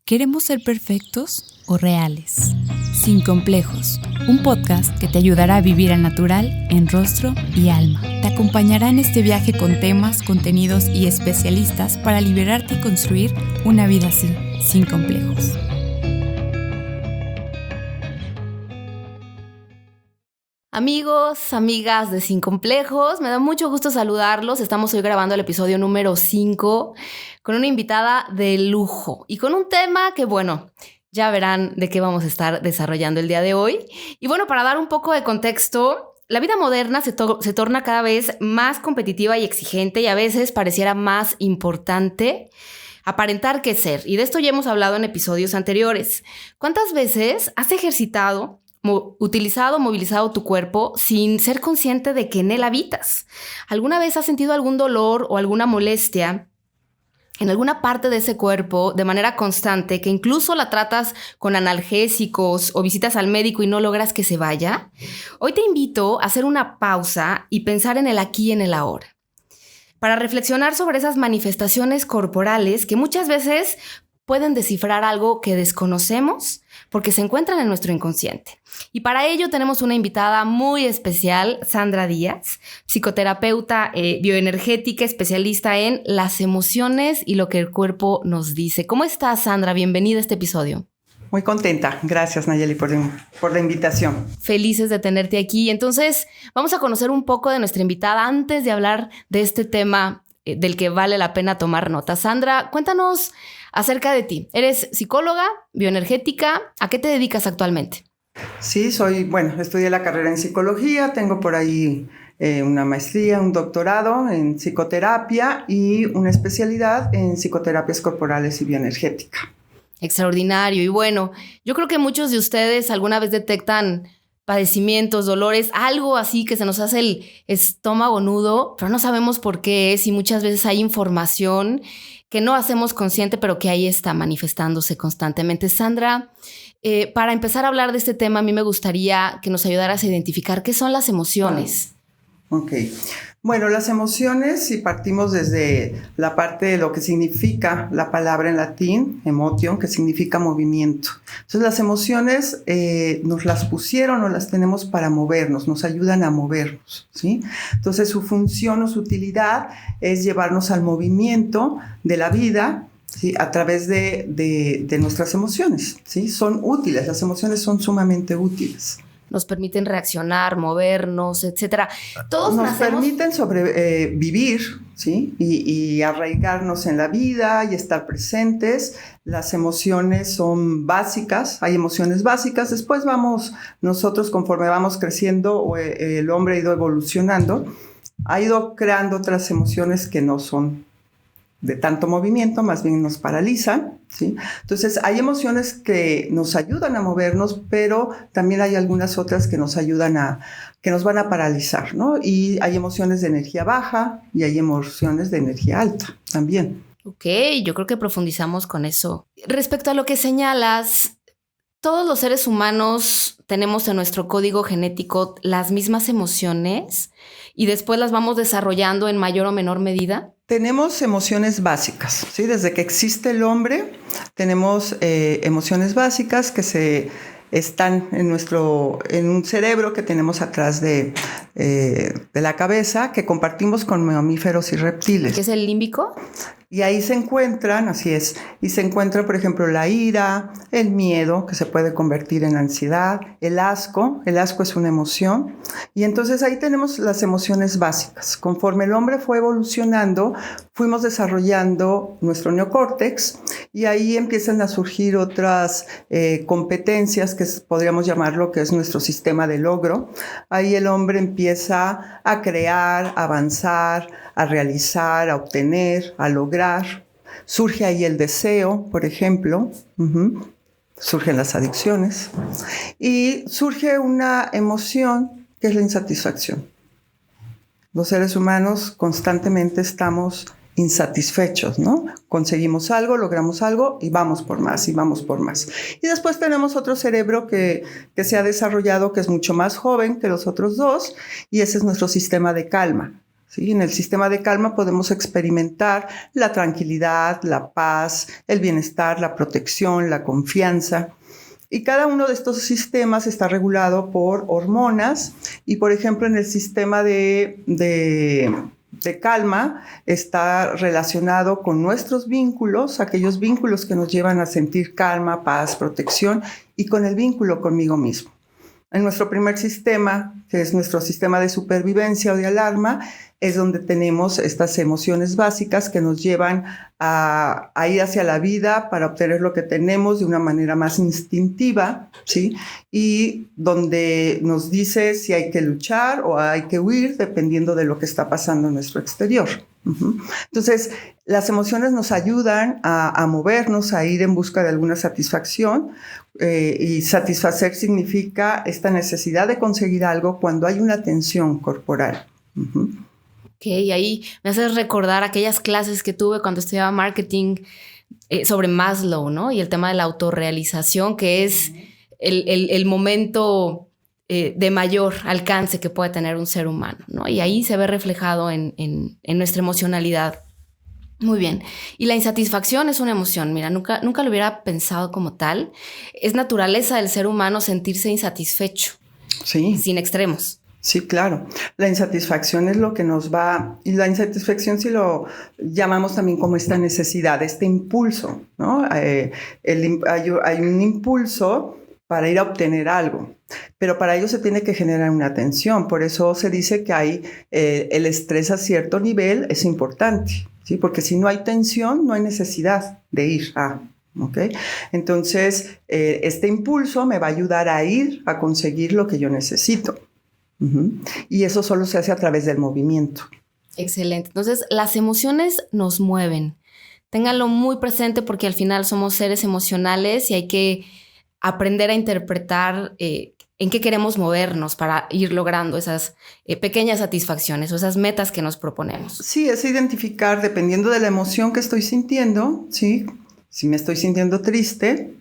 ¿Queremos ser perfectos o reales? Sin complejos, un podcast que te ayudará a vivir al natural en rostro y alma. Te acompañará en este viaje con temas, contenidos y especialistas para liberarte y construir una vida así, sin complejos. Amigos, amigas de Sin Complejos, me da mucho gusto saludarlos. Estamos hoy grabando el episodio número 5 con una invitada de lujo y con un tema que, ya verán de qué vamos a estar desarrollando el día de hoy. Y para dar un poco de contexto, la vida moderna se torna cada vez más competitiva y exigente y a veces pareciera más importante aparentar que ser. Y de esto ya hemos hablado en episodios anteriores. ¿Cuántas veces has ejercitado, utilizado, movilizado tu cuerpo sin ser consciente de que en él habitas? ¿Alguna vez has sentido algún dolor o alguna molestia en alguna parte de ese cuerpo de manera constante, que incluso la tratas con analgésicos o visitas al médico y no logras que se vaya? Hoy te invito a hacer una pausa y pensar en el aquí y en el ahora, para reflexionar sobre esas manifestaciones corporales que muchas veces pueden descifrar algo que desconocemos porque se encuentran en nuestro inconsciente. Y para ello tenemos una invitada muy especial, Sandra Díaz, psicoterapeuta bioenergética, especialista en las emociones y lo que el cuerpo nos dice. ¿Cómo estás, Sandra? Bienvenida a este episodio. Muy contenta. Gracias, Nayeli, por la invitación. Felices de tenerte aquí. Entonces, vamos a conocer un poco de nuestra invitada antes de hablar de este tema del que vale la pena tomar nota. Sandra, cuéntanos acerca de ti. Eres psicóloga, bioenergética. ¿A qué te dedicas actualmente? Sí, estudié la carrera en psicología, tengo por ahí una maestría, un doctorado en psicoterapia y una especialidad en psicoterapias corporales y bioenergética. Extraordinario. Y yo creo que muchos de ustedes alguna vez detectan padecimientos, dolores, algo así que se nos hace el estómago nudo, pero no sabemos por qué es, y muchas veces hay información que no hacemos consciente, pero que ahí está manifestándose constantemente. Sandra, para empezar a hablar de este tema, a mí me gustaría que nos ayudaras a identificar qué son las emociones. Ok. Bueno, las emociones, si partimos desde la parte de lo que significa la palabra en latín, emotion, que significa movimiento. Entonces, las emociones nos las pusieron o las tenemos para movernos, nos ayudan a movernos, ¿sí? Entonces, su función o su utilidad es llevarnos al movimiento de la vida, ¿sí? A través de nuestras emociones, ¿sí? Son útiles, las emociones son sumamente útiles. Nos permiten reaccionar, movernos, etcétera. Todos nos permiten vivir, ¿sí? Y arraigarnos en la vida y estar presentes. Las emociones son básicas, hay emociones básicas. Después nosotros conforme vamos creciendo, o el hombre ha ido evolucionando, ha ido creando otras emociones que no son de tanto movimiento, más bien nos paralizan, ¿sí? Entonces, hay emociones que nos ayudan a movernos, pero también hay algunas otras que nos van a paralizar, ¿no? Y hay emociones de energía baja y hay emociones de energía alta también. Ok, yo creo que profundizamos con eso. Respecto a lo que señalas, todos los seres humanos tenemos en nuestro código genético las mismas emociones y después las vamos desarrollando en mayor o menor medida. Tenemos emociones básicas, ¿sí? Desde que existe el hombre, tenemos emociones básicas que están en un cerebro que tenemos atrás de la cabeza, que compartimos con mamíferos y reptiles. ¿Qué es el límbico? Y ahí se encuentran, así es, y se encuentra, por ejemplo, la ira, el miedo, que se puede convertir en ansiedad, el asco es una emoción, y entonces ahí tenemos las emociones básicas. Conforme el hombre fue evolucionando, fuimos desarrollando nuestro neocórtex, y ahí empiezan a surgir otras competencias, que podríamos llamarlo, que es nuestro sistema de logro. Ahí el hombre empieza a crear, a avanzar, a realizar, a obtener, a lograr. Surge ahí el deseo, por ejemplo. Surgen las adicciones. Y surge una emoción que es la insatisfacción. Los seres humanos constantemente estamos insatisfechos, ¿no? Conseguimos algo, logramos algo y vamos por más, y vamos por más. Y después tenemos otro cerebro que se ha desarrollado, que es mucho más joven que los otros dos, y ese es nuestro sistema de calma. ¿sí? En el sistema de calma podemos experimentar la tranquilidad, la paz, el bienestar, la protección, la confianza. Y cada uno de estos sistemas está regulado por hormonas y, por ejemplo, en el sistema de calma está relacionado con nuestros vínculos, aquellos vínculos que nos llevan a sentir calma, paz, protección, y con el vínculo conmigo mismo. En nuestro primer sistema, que es nuestro sistema de supervivencia o de alarma, es donde tenemos estas emociones básicas que nos llevan a ir hacia la vida para obtener lo que tenemos de una manera más instintiva, ¿sí? Y donde nos dice si hay que luchar o hay que huir, dependiendo de lo que está pasando en nuestro exterior. Entonces, las emociones nos ayudan a movernos, a ir en busca de alguna satisfacción, y satisfacer significa esta necesidad de conseguir algo cuando hay una tensión corporal. Ok, ahí me haces recordar aquellas clases que tuve cuando estudiaba marketing sobre Maslow, ¿no? Y el tema de la autorrealización, que es el momento de mayor alcance que puede tener un ser humano, ¿no? Y ahí se ve reflejado en nuestra emocionalidad. Muy bien. Y la insatisfacción es una emoción. Mira, nunca lo hubiera pensado como tal. Es naturaleza del ser humano sentirse insatisfecho. Sí. Sin extremos. Sí, claro. La insatisfacción es lo que nos va... Y la insatisfacción si lo llamamos también como esta necesidad, este impulso, ¿no? Hay un impulso para ir a obtener algo, pero para ello se tiene que generar una tensión. Por eso se dice que hay el estrés a cierto nivel es importante, ¿sí? Porque si no hay tensión, no hay necesidad de ir a... ¿Okay? Entonces, este impulso me va a ayudar a ir a conseguir lo que yo necesito. Y eso solo se hace a través del movimiento. Excelente. Entonces, las emociones nos mueven. Ténganlo muy presente porque al final somos seres emocionales y hay que aprender a interpretar en qué queremos movernos para ir logrando esas pequeñas satisfacciones o esas metas que nos proponemos. Sí, es identificar, dependiendo de la emoción que estoy sintiendo, ¿sí? Si me estoy sintiendo triste,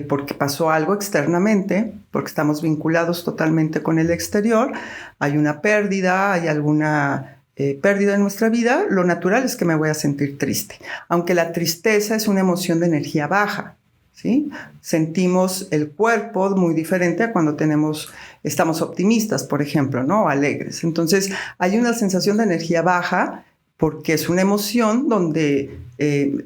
porque pasó algo externamente, porque estamos vinculados totalmente con el exterior, hay una pérdida, hay alguna pérdida en nuestra vida, lo natural es que me voy a sentir triste. Aunque la tristeza es una emoción de energía baja, ¿sí? Sentimos el cuerpo muy diferente a cuando estamos optimistas, por ejemplo, ¿no? Alegres. Entonces, hay una sensación de energía baja porque es una emoción donde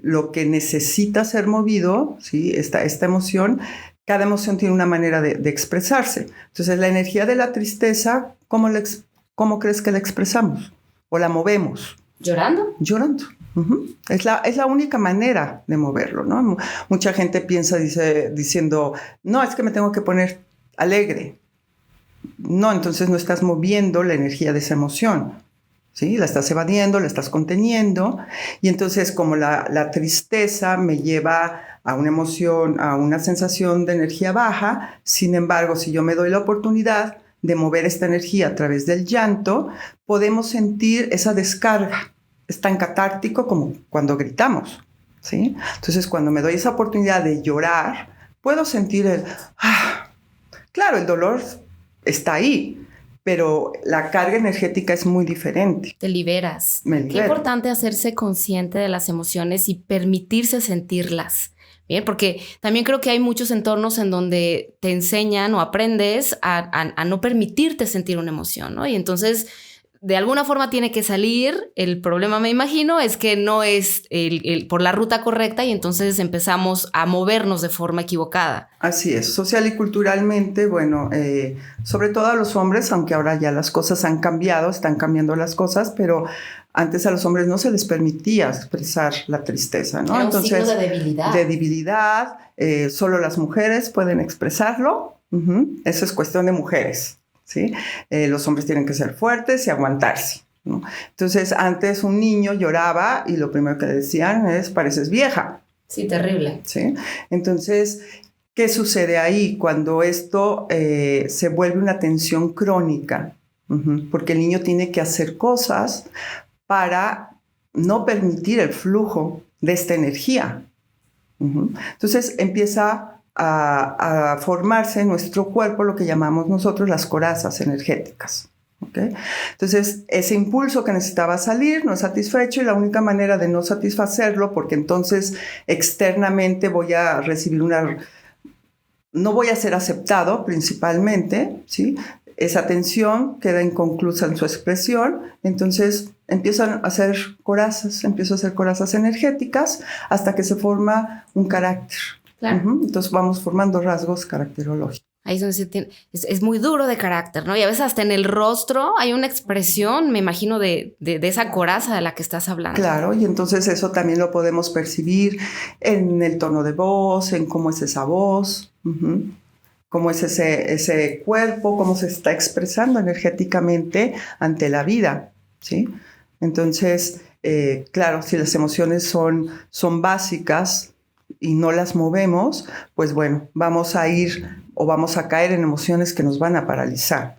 lo que necesita ser movido, ¿sí? Esta emoción, cada emoción tiene una manera de expresarse. Entonces, la energía de la tristeza, ¿cómo crees que la expresamos? ¿O la movemos? ¿Llorando? Llorando. Es la única manera de moverlo, ¿no? Mucha gente piensa diciendo, no, es que me tengo que poner alegre. No, entonces no estás moviendo la energía de esa emoción. ¿Sí? La estás evadiendo, la estás conteniendo, y entonces como la tristeza me lleva a una emoción, a una sensación de energía baja, sin embargo, si yo me doy la oportunidad de mover esta energía a través del llanto, podemos sentir esa descarga. Es tan catártico como cuando gritamos, ¿sí? Entonces, cuando me doy esa oportunidad de llorar, puedo sentir claro, el dolor está ahí, pero la carga energética es muy diferente. Te liberas. Me libero. Qué importante hacerse consciente de las emociones y permitirse sentirlas. Bien, porque también creo que hay muchos entornos en donde te enseñan o aprendes a no permitirte sentir una emoción, ¿no? Y entonces, de alguna forma tiene que salir. El problema, me imagino, es que no es por la ruta correcta y entonces empezamos a movernos de forma equivocada. Así es. Social y culturalmente, bueno, sobre todo a los hombres, aunque ahora ya las cosas han cambiado, están cambiando las cosas, pero antes a los hombres no se les permitía expresar la tristeza, ¿no? Era un signo de debilidad. De debilidad, solo las mujeres pueden expresarlo. Eso es cuestión de mujeres, ¿sí? Los hombres tienen que ser fuertes y aguantarse, ¿no? Entonces, antes un niño lloraba y lo primero que le decían es, pareces vieja. Sí, terrible. ¿Sí? Entonces, ¿qué sucede ahí cuando esto se vuelve una tensión crónica? Porque el niño tiene que hacer cosas para no permitir el flujo de esta energía. Entonces empieza a formarse en nuestro cuerpo lo que llamamos nosotros las corazas energéticas. ¿Okay? Entonces, ese impulso que necesitaba salir no es satisfecho y la única manera de no satisfacerlo, porque entonces externamente voy a recibir no voy a ser aceptado principalmente, ¿sí? Esa tensión queda inconclusa en su expresión, entonces empiezo a hacer corazas energéticas hasta que se forma un carácter. Claro. Entonces vamos formando rasgos caracterológicos. Ahí es donde es muy duro de carácter, ¿no? Y a veces hasta en el rostro hay una expresión, me imagino, de esa coraza de la que estás hablando. Claro, y entonces eso también lo podemos percibir en el tono de voz, en cómo es esa voz, cómo es ese cuerpo, cómo se está expresando energéticamente ante la vida, ¿sí? Entonces, claro, si las emociones son básicas y no las movemos, pues bueno, vamos a ir o vamos a caer en emociones que nos van a paralizar.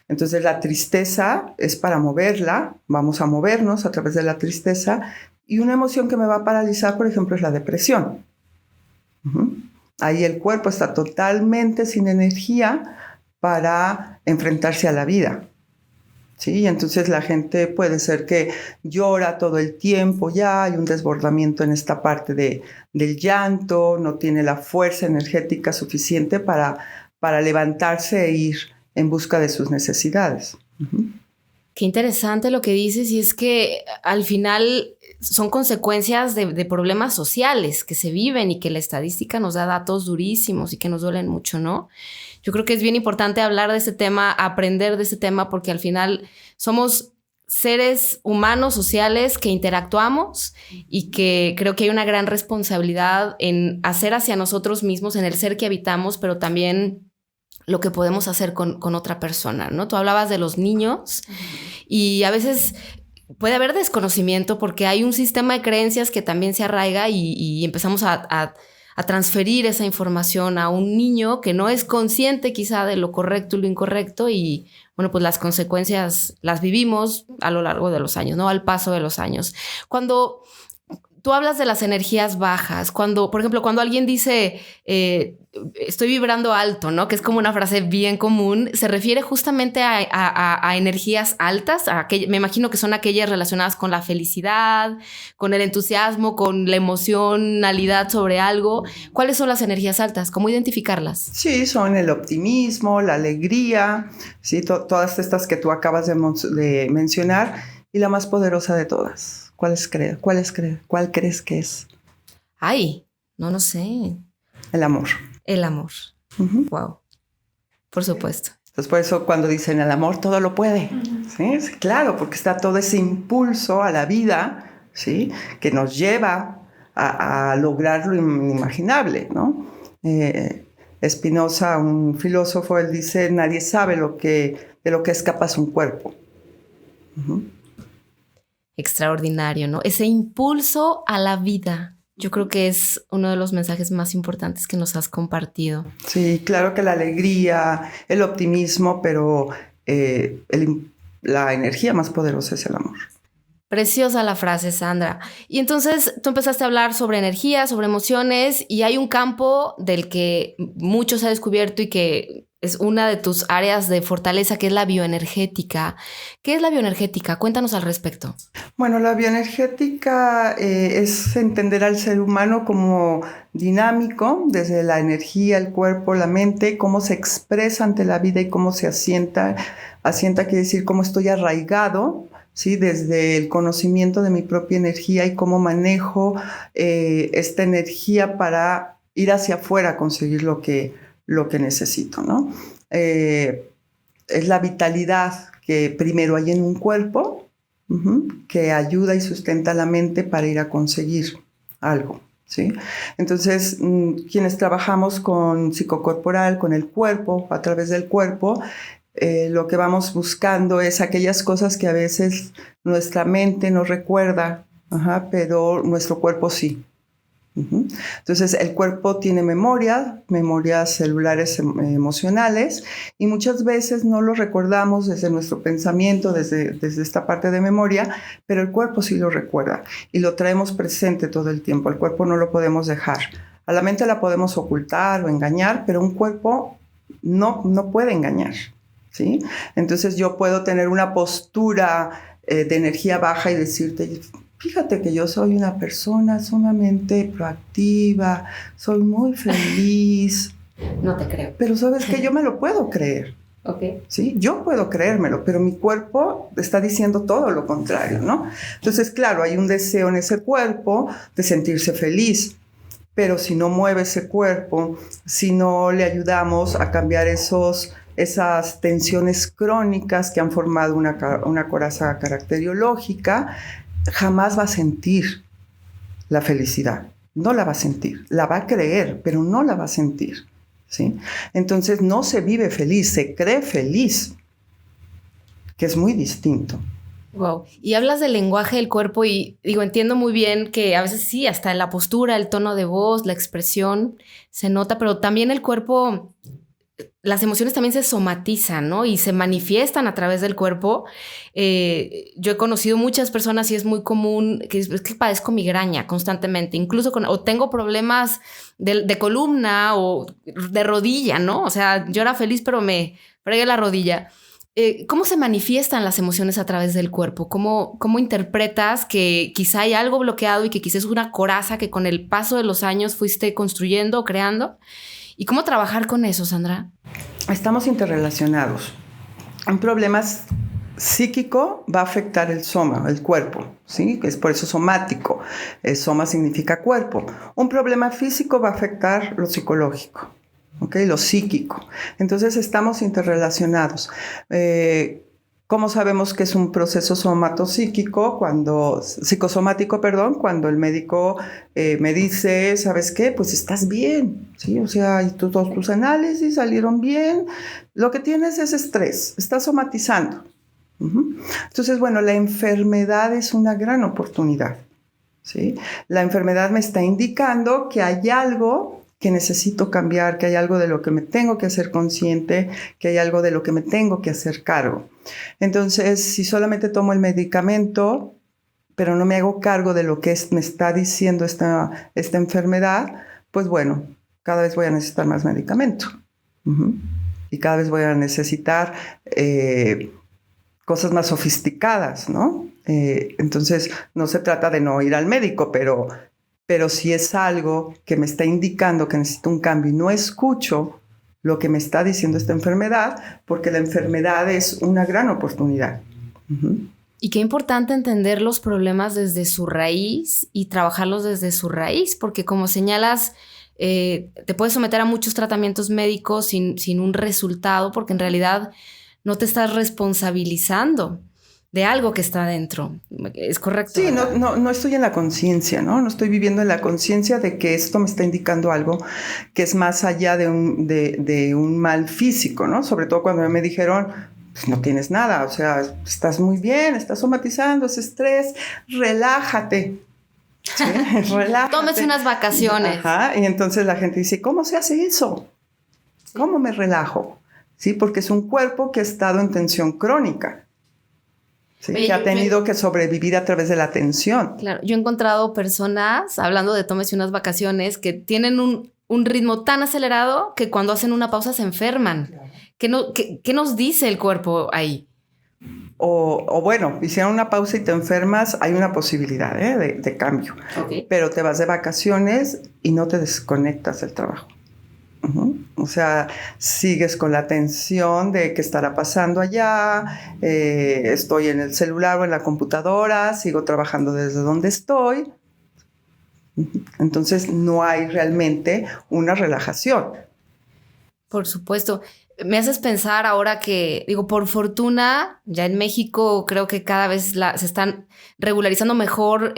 Entonces la tristeza es para moverla, vamos a movernos a través de la tristeza, y una emoción que me va a paralizar, por ejemplo, es la depresión. Ahí el cuerpo está totalmente sin energía para enfrentarse a la vida. ¿Sí? Entonces la gente puede ser que llora todo el tiempo, ya hay un desbordamiento en esta parte del llanto, no tiene la fuerza energética suficiente para levantarse e ir en busca de sus necesidades. Qué interesante lo que dices, y es que al final son consecuencias de problemas sociales que se viven y que la estadística nos da datos durísimos y que nos duelen mucho, ¿no? Yo creo que es bien importante hablar de este tema, aprender de este tema, porque al final somos seres humanos, sociales, que interactuamos y que creo que hay una gran responsabilidad en hacer hacia nosotros mismos, en el ser que habitamos, pero también lo que podemos hacer con otra persona, ¿no? Tú hablabas de los niños y a veces puede haber desconocimiento porque hay un sistema de creencias que también se arraiga y empezamos a transferir esa información a un niño que no es consciente quizá de lo correcto y lo incorrecto, y bueno, pues las consecuencias las vivimos a lo largo de los años, ¿no? Al paso de los años. Cuando tú hablas de las energías bajas, por ejemplo, cuando alguien dice estoy vibrando alto, ¿no? Que es como una frase bien común, se refiere justamente a energías altas, me imagino que son aquellas relacionadas con la felicidad, con el entusiasmo, con la emocionalidad sobre algo. ¿Cuáles son las energías altas? ¿Cómo identificarlas? Sí, son el optimismo, la alegría, ¿sí? Todas estas que tú acabas de mencionar, y la más poderosa de todas. ¿Cuál crees que es? Ay, no sé. El amor. El amor. Wow. Por supuesto. Entonces, por eso cuando dicen el amor todo lo puede. ¿Sí? Sí, claro, porque está todo ese impulso a la vida, ¿sí? Que nos lleva a lograr lo inimaginable, ¿no? Spinoza, un filósofo, él dice, nadie sabe de lo que es capaz un cuerpo. Extraordinario, ¿no? Ese impulso a la vida. Yo creo que es uno de los mensajes más importantes que nos has compartido. Sí, claro que la alegría, el optimismo, pero la energía más poderosa es el amor. Preciosa la frase, Sandra. Y entonces tú empezaste a hablar sobre energía, sobre emociones, y hay un campo del que mucho se ha descubierto y que es una de tus áreas de fortaleza, que es la bioenergética. ¿Qué es la bioenergética? Cuéntanos al respecto. Bueno, la bioenergética es entender al ser humano como dinámico, desde la energía, el cuerpo, la mente, cómo se expresa ante la vida y cómo se asienta. Asienta quiere decir cómo estoy arraigado, ¿sí? Desde el conocimiento de mi propia energía y cómo manejo esta energía para ir hacia afuera a conseguir lo que necesito, ¿no? Es la vitalidad que primero hay en un cuerpo, que ayuda y sustenta la mente para ir a conseguir algo, ¿sí? Entonces, quienes trabajamos con psicocorporal, con el cuerpo, a través del cuerpo, lo que vamos buscando es aquellas cosas que a veces nuestra mente no recuerda, pero nuestro cuerpo sí. Entonces el cuerpo tiene memorias celulares emocionales, y muchas veces no lo recordamos desde nuestro pensamiento, desde esta parte de memoria, pero el cuerpo sí lo recuerda y lo traemos presente todo el tiempo. El cuerpo no lo podemos dejar. A la mente la podemos ocultar o engañar, pero un cuerpo no puede engañar. ¿sí? Entonces yo puedo tener una postura de energía baja y decirte, fíjate que yo soy una persona sumamente proactiva, soy muy feliz. No te creo. Pero sabes que yo me lo puedo creer. Okay. Sí, yo puedo creérmelo, pero mi cuerpo está diciendo todo lo contrario, ¿no? Entonces, claro, hay un deseo en ese cuerpo de sentirse feliz, pero si no mueve ese cuerpo, si no le ayudamos a cambiar esas tensiones crónicas que han formado una coraza caracteriológica, jamás va a sentir la felicidad. No la va a sentir, la va a creer, pero no la va a sentir. ¿Sí? Entonces no se vive feliz, se cree feliz, que es muy distinto. Wow. Y hablas del lenguaje del cuerpo y digo, entiendo muy bien que a veces sí, hasta en la postura, el tono de voz, la expresión se nota, pero también el cuerpo, las emociones también se somatizan, ¿no? Y se manifiestan a través del cuerpo. Yo he conocido muchas personas y es muy común es que padezco migraña constantemente, incluso o tengo problemas de columna o de rodilla, ¿no? O sea, yo era feliz, pero me fregué la rodilla. ¿Cómo se manifiestan las emociones a través del cuerpo? ¿Cómo interpretas que quizá hay algo bloqueado y que quizás es una coraza que con el paso de los años fuiste construyendo o creando? ¿Y cómo trabajar con eso, Sandra? Estamos interrelacionados. Un problema psíquico va a afectar el soma, el cuerpo, ¿sí? Es por eso somático. Soma significa cuerpo. Un problema físico va a afectar lo psicológico, ¿ok? Lo psíquico. Entonces estamos interrelacionados. ¿Cómo sabemos que es un proceso psicosomático? Cuando el médico me dice, ¿sabes qué? Pues estás bien, ¿sí? O sea, todos tus análisis salieron bien. Lo que tienes es estrés, estás somatizando. Entonces, bueno, la enfermedad es una gran oportunidad, ¿sí? La enfermedad me está indicando que hay algo que necesito cambiar, que hay algo de lo que me tengo que hacer consciente, que hay algo de lo que me tengo que hacer cargo. Entonces, si solamente tomo el medicamento, pero no me hago cargo de lo que me está diciendo esta enfermedad, pues bueno, cada vez voy a necesitar más medicamento. Y cada vez voy a necesitar cosas más sofisticadas, ¿no? Entonces, no se trata de no ir al médico, pero si es algo que me está indicando que necesito un cambio y no escucho lo que me está diciendo esta enfermedad, porque la enfermedad es una gran oportunidad. Y qué importante entender los problemas desde su raíz y trabajarlos desde su raíz, porque como señalas, te puedes someter a muchos tratamientos médicos sin un resultado, porque en realidad no te estás responsabilizando de algo que está dentro. ¿Es correcto? Sí, no estoy en la conciencia, ¿no? No estoy viviendo en la conciencia de que esto me está indicando algo que es más allá de un mal físico, ¿no? Sobre todo cuando me dijeron, pues no tienes nada, o sea, estás muy bien, estás somatizando ese estrés, relájate. ¿Sí? Relájate. Tómese unas vacaciones. Ajá, y entonces la gente dice, ¿cómo se hace eso? Sí. ¿Cómo me relajo? Sí, porque es un cuerpo que ha estado en tensión crónica. Sí, oye, que ha tenido que sobrevivir a través de la tensión. Claro, yo he encontrado personas, hablando de tómese unas vacaciones, que tienen un ritmo tan acelerado que cuando hacen una pausa se enferman. Claro. ¿Qué nos dice el cuerpo ahí? O bueno, hicieron una pausa y te enfermas, hay una posibilidad de cambio. Okay. Pero te vas de vacaciones y no te desconectas del trabajo. O sea, sigues con la tensión de qué estará pasando allá, estoy en el celular o en la computadora, sigo trabajando desde donde estoy. Entonces no hay realmente una relajación. Por supuesto. Me haces pensar ahora que, digo, por fortuna, ya en México creo que cada vez se están regularizando mejor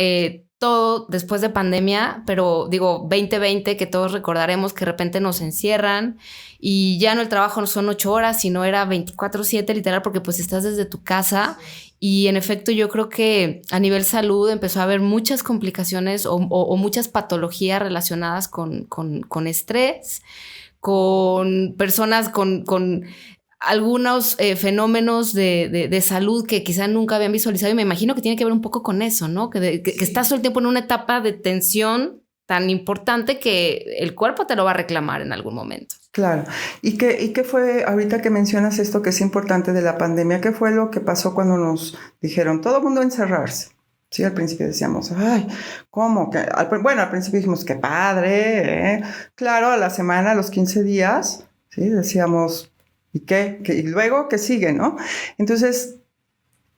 todo después de pandemia, pero digo, 2020, que todos recordaremos que de repente nos encierran y ya no el trabajo no son 8 horas, sino era 24/7 literal, porque pues estás desde tu casa y en efecto yo creo que a nivel salud empezó a haber muchas complicaciones o muchas patologías relacionadas con estrés, con personas con algunos fenómenos de salud que quizá nunca habían visualizado, y me imagino que tiene que ver un poco con eso, ¿no? Que estás todo el tiempo en una etapa de tensión tan importante que el cuerpo te lo va a reclamar en algún momento. Claro. ¿Y qué fue, ahorita que mencionas esto que es importante de la pandemia, qué fue lo que pasó cuando nos dijeron todo el mundo a encerrarse? Sí, al principio decíamos, ay, ¿cómo? Bueno, al principio dijimos, qué padre, ¿eh? Claro, a la semana, a los 15 días, ¿sí? Decíamos, ¿y qué? ¿Y luego qué sigue, no? Entonces,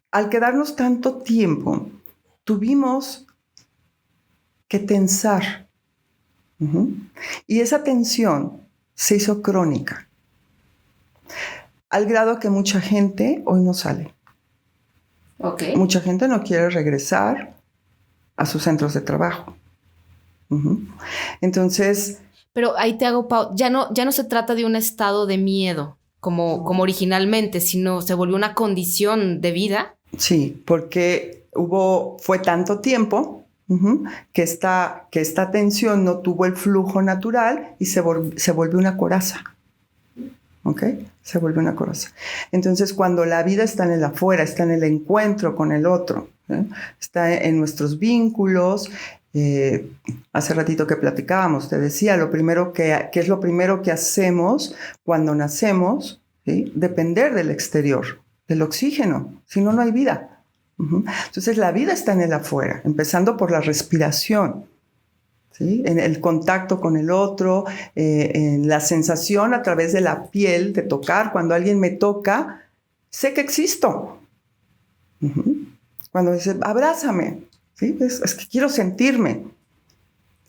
al quedarnos tanto tiempo, tuvimos que tensar. Y esa tensión se hizo crónica, al grado que mucha gente hoy no sale. Okay. Mucha gente no quiere regresar a sus centros de trabajo. Entonces... Pero ahí te hago ya no se trata de un estado de miedo como originalmente, sino se volvió una condición de vida. Sí, porque fue tanto tiempo que esta tensión no tuvo el flujo natural y se volvió una coraza. ¿Ok? Se volvió una coraza. Entonces, cuando la vida está en el afuera, está en el encuentro con el otro, está en nuestros vínculos. Hace ratito que platicábamos, te decía, ¿qué es lo primero que hacemos cuando nacemos? ¿Sí? Depender del exterior, del oxígeno, si no, no hay vida. Entonces, la vida está en el afuera, empezando por la respiración. ¿Sí? En el contacto con el otro, en la sensación a través de la piel, de tocar. Cuando alguien me toca, sé que existo. Cuando dice, abrázame, ¿sí? Es que quiero sentirme.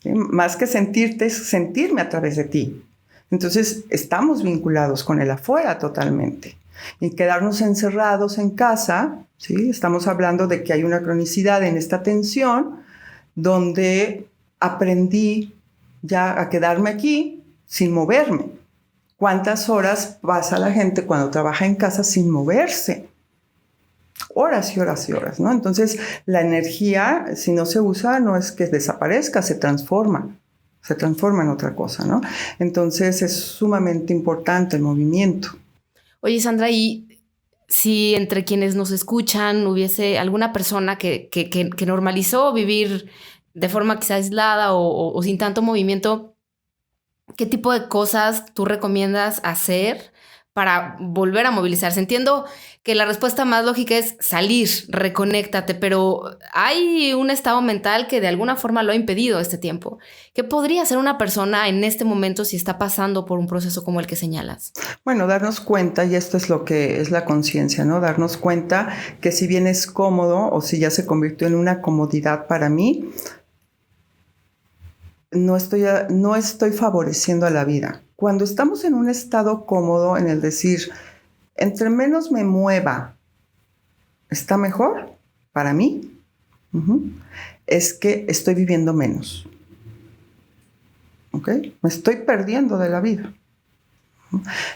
¿Sí? Más que sentirte, es sentirme a través de ti. Entonces, estamos vinculados con el afuera totalmente. Y quedarnos encerrados en casa, ¿sí? Estamos hablando de que hay una cronicidad en esta tensión, donde aprendí ya a quedarme aquí sin moverme. ¿Cuántas horas pasa la gente cuando trabaja en casa sin moverse? Horas y horas y horas, ¿no? Entonces, la energía, si no se usa, no es que desaparezca, se transforma en otra cosa, ¿no? Entonces, es sumamente importante el movimiento. Oye, Sandra, y si entre quienes nos escuchan hubiese alguna persona que normalizó vivir de forma quizá aislada o sin tanto movimiento, ¿qué tipo de cosas tú recomiendas hacer para volver a movilizarse? Entiendo que la respuesta más lógica es salir, reconéctate, pero hay un estado mental que de alguna forma lo ha impedido este tiempo. ¿Qué podría hacer una persona en este momento si está pasando por un proceso como el que señalas? Bueno, darnos cuenta, y esto es lo que es la conciencia, ¿no? Darnos cuenta que si bien es cómodo o si ya se convirtió en una comodidad para mí, no estoy favoreciendo a la vida. Cuando estamos en un estado cómodo, en el decir, entre menos me mueva, ¿está mejor para mí? Es que estoy viviendo menos. ¿Ok? Me estoy perdiendo de la vida.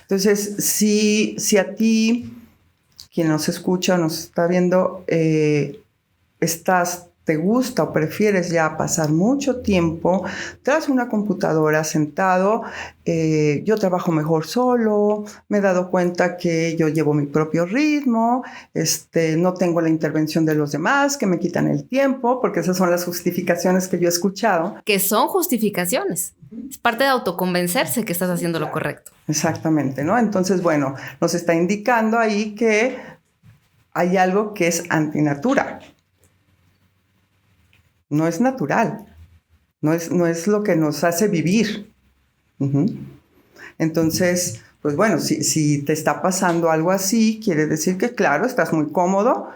Entonces, si a ti, quien nos escucha o nos está viendo, te gusta o prefieres ya pasar mucho tiempo tras una computadora sentado, yo trabajo mejor solo, me he dado cuenta que yo llevo mi propio ritmo, no tengo la intervención de los demás que me quitan el tiempo, porque esas son las justificaciones que yo he escuchado. Que son justificaciones. Es parte de autoconvencerse que estás haciendo lo correcto. Exactamente, ¿no? Entonces, bueno, nos está indicando ahí que hay algo que es antinatura. No es natural, no es lo que nos hace vivir. Entonces, pues bueno, si te está pasando algo así, quiere decir que claro, estás muy cómodo,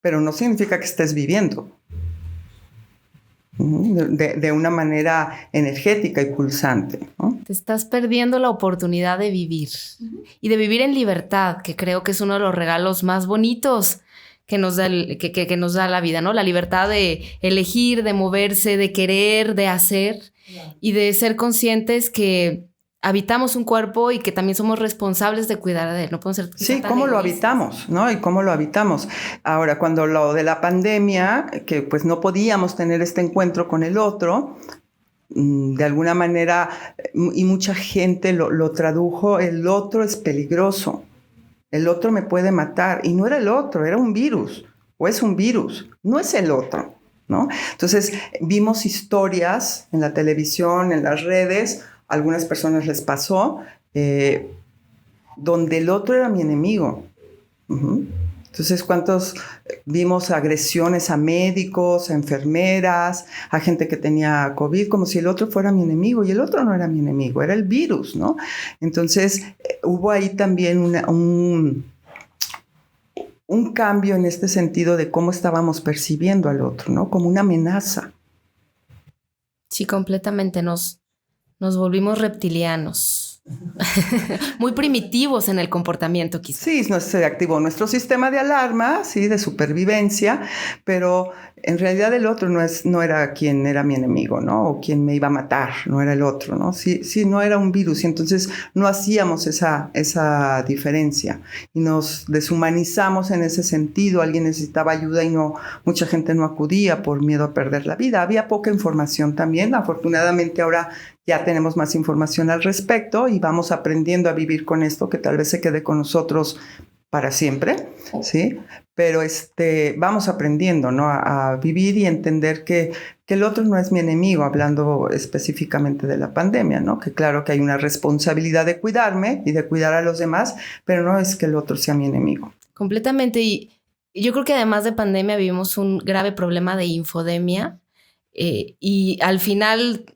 pero no significa que estés viviendo de una manera energética y pulsante, ¿no? Te estás perdiendo la oportunidad de vivir y de vivir en libertad, que creo que es uno de los regalos más bonitos que nos da la vida, ¿no? La libertad de elegir, de moverse, de querer, de hacer y de ser conscientes que habitamos un cuerpo y que también somos responsables de cuidar de él. No podemos ser sí, cómo lo habitamos, ¿no? Y cómo lo habitamos. Ahora, cuando lo de la pandemia, que pues no podíamos tener este encuentro con el otro, de alguna manera, y mucha gente lo tradujo, el otro es peligroso. El otro me puede matar. Y no era el otro, era un virus. O es un virus, no es el otro, ¿no? Entonces, vimos historias en la televisión, en las redes. A algunas personas les pasó donde el otro era mi enemigo. Uh-huh. Entonces, ¿cuántos vimos agresiones a médicos, a enfermeras, a gente que tenía COVID, como si el otro fuera mi enemigo? Y el otro no era mi enemigo, era el virus, ¿no? Entonces, hubo ahí también un cambio en este sentido de cómo estábamos percibiendo al otro, ¿no? Como una amenaza. Sí, completamente. Nos volvimos reptilianos. Muy primitivos en el comportamiento, quizás. Sí, se activó nuestro sistema de alarma, sí, de supervivencia, pero en realidad el otro no era quien era mi enemigo, ¿no? O quien me iba a matar, no era el otro, ¿no? Sí, no era un virus, y entonces no hacíamos esa diferencia y nos deshumanizamos en ese sentido. Alguien necesitaba ayuda y mucha gente no acudía por miedo a perder la vida. Había poca información también. Afortunadamente ahora ya tenemos más información al respecto y vamos aprendiendo a vivir con esto, que tal vez se quede con nosotros para siempre, ¿sí? Pero vamos aprendiendo, ¿no? A vivir y entender que el otro no es mi enemigo, hablando específicamente de la pandemia, ¿no? Que claro que hay una responsabilidad de cuidarme y de cuidar a los demás, pero no es que el otro sea mi enemigo. Completamente. Y yo creo que además de pandemia vivimos un grave problema de infodemia y al final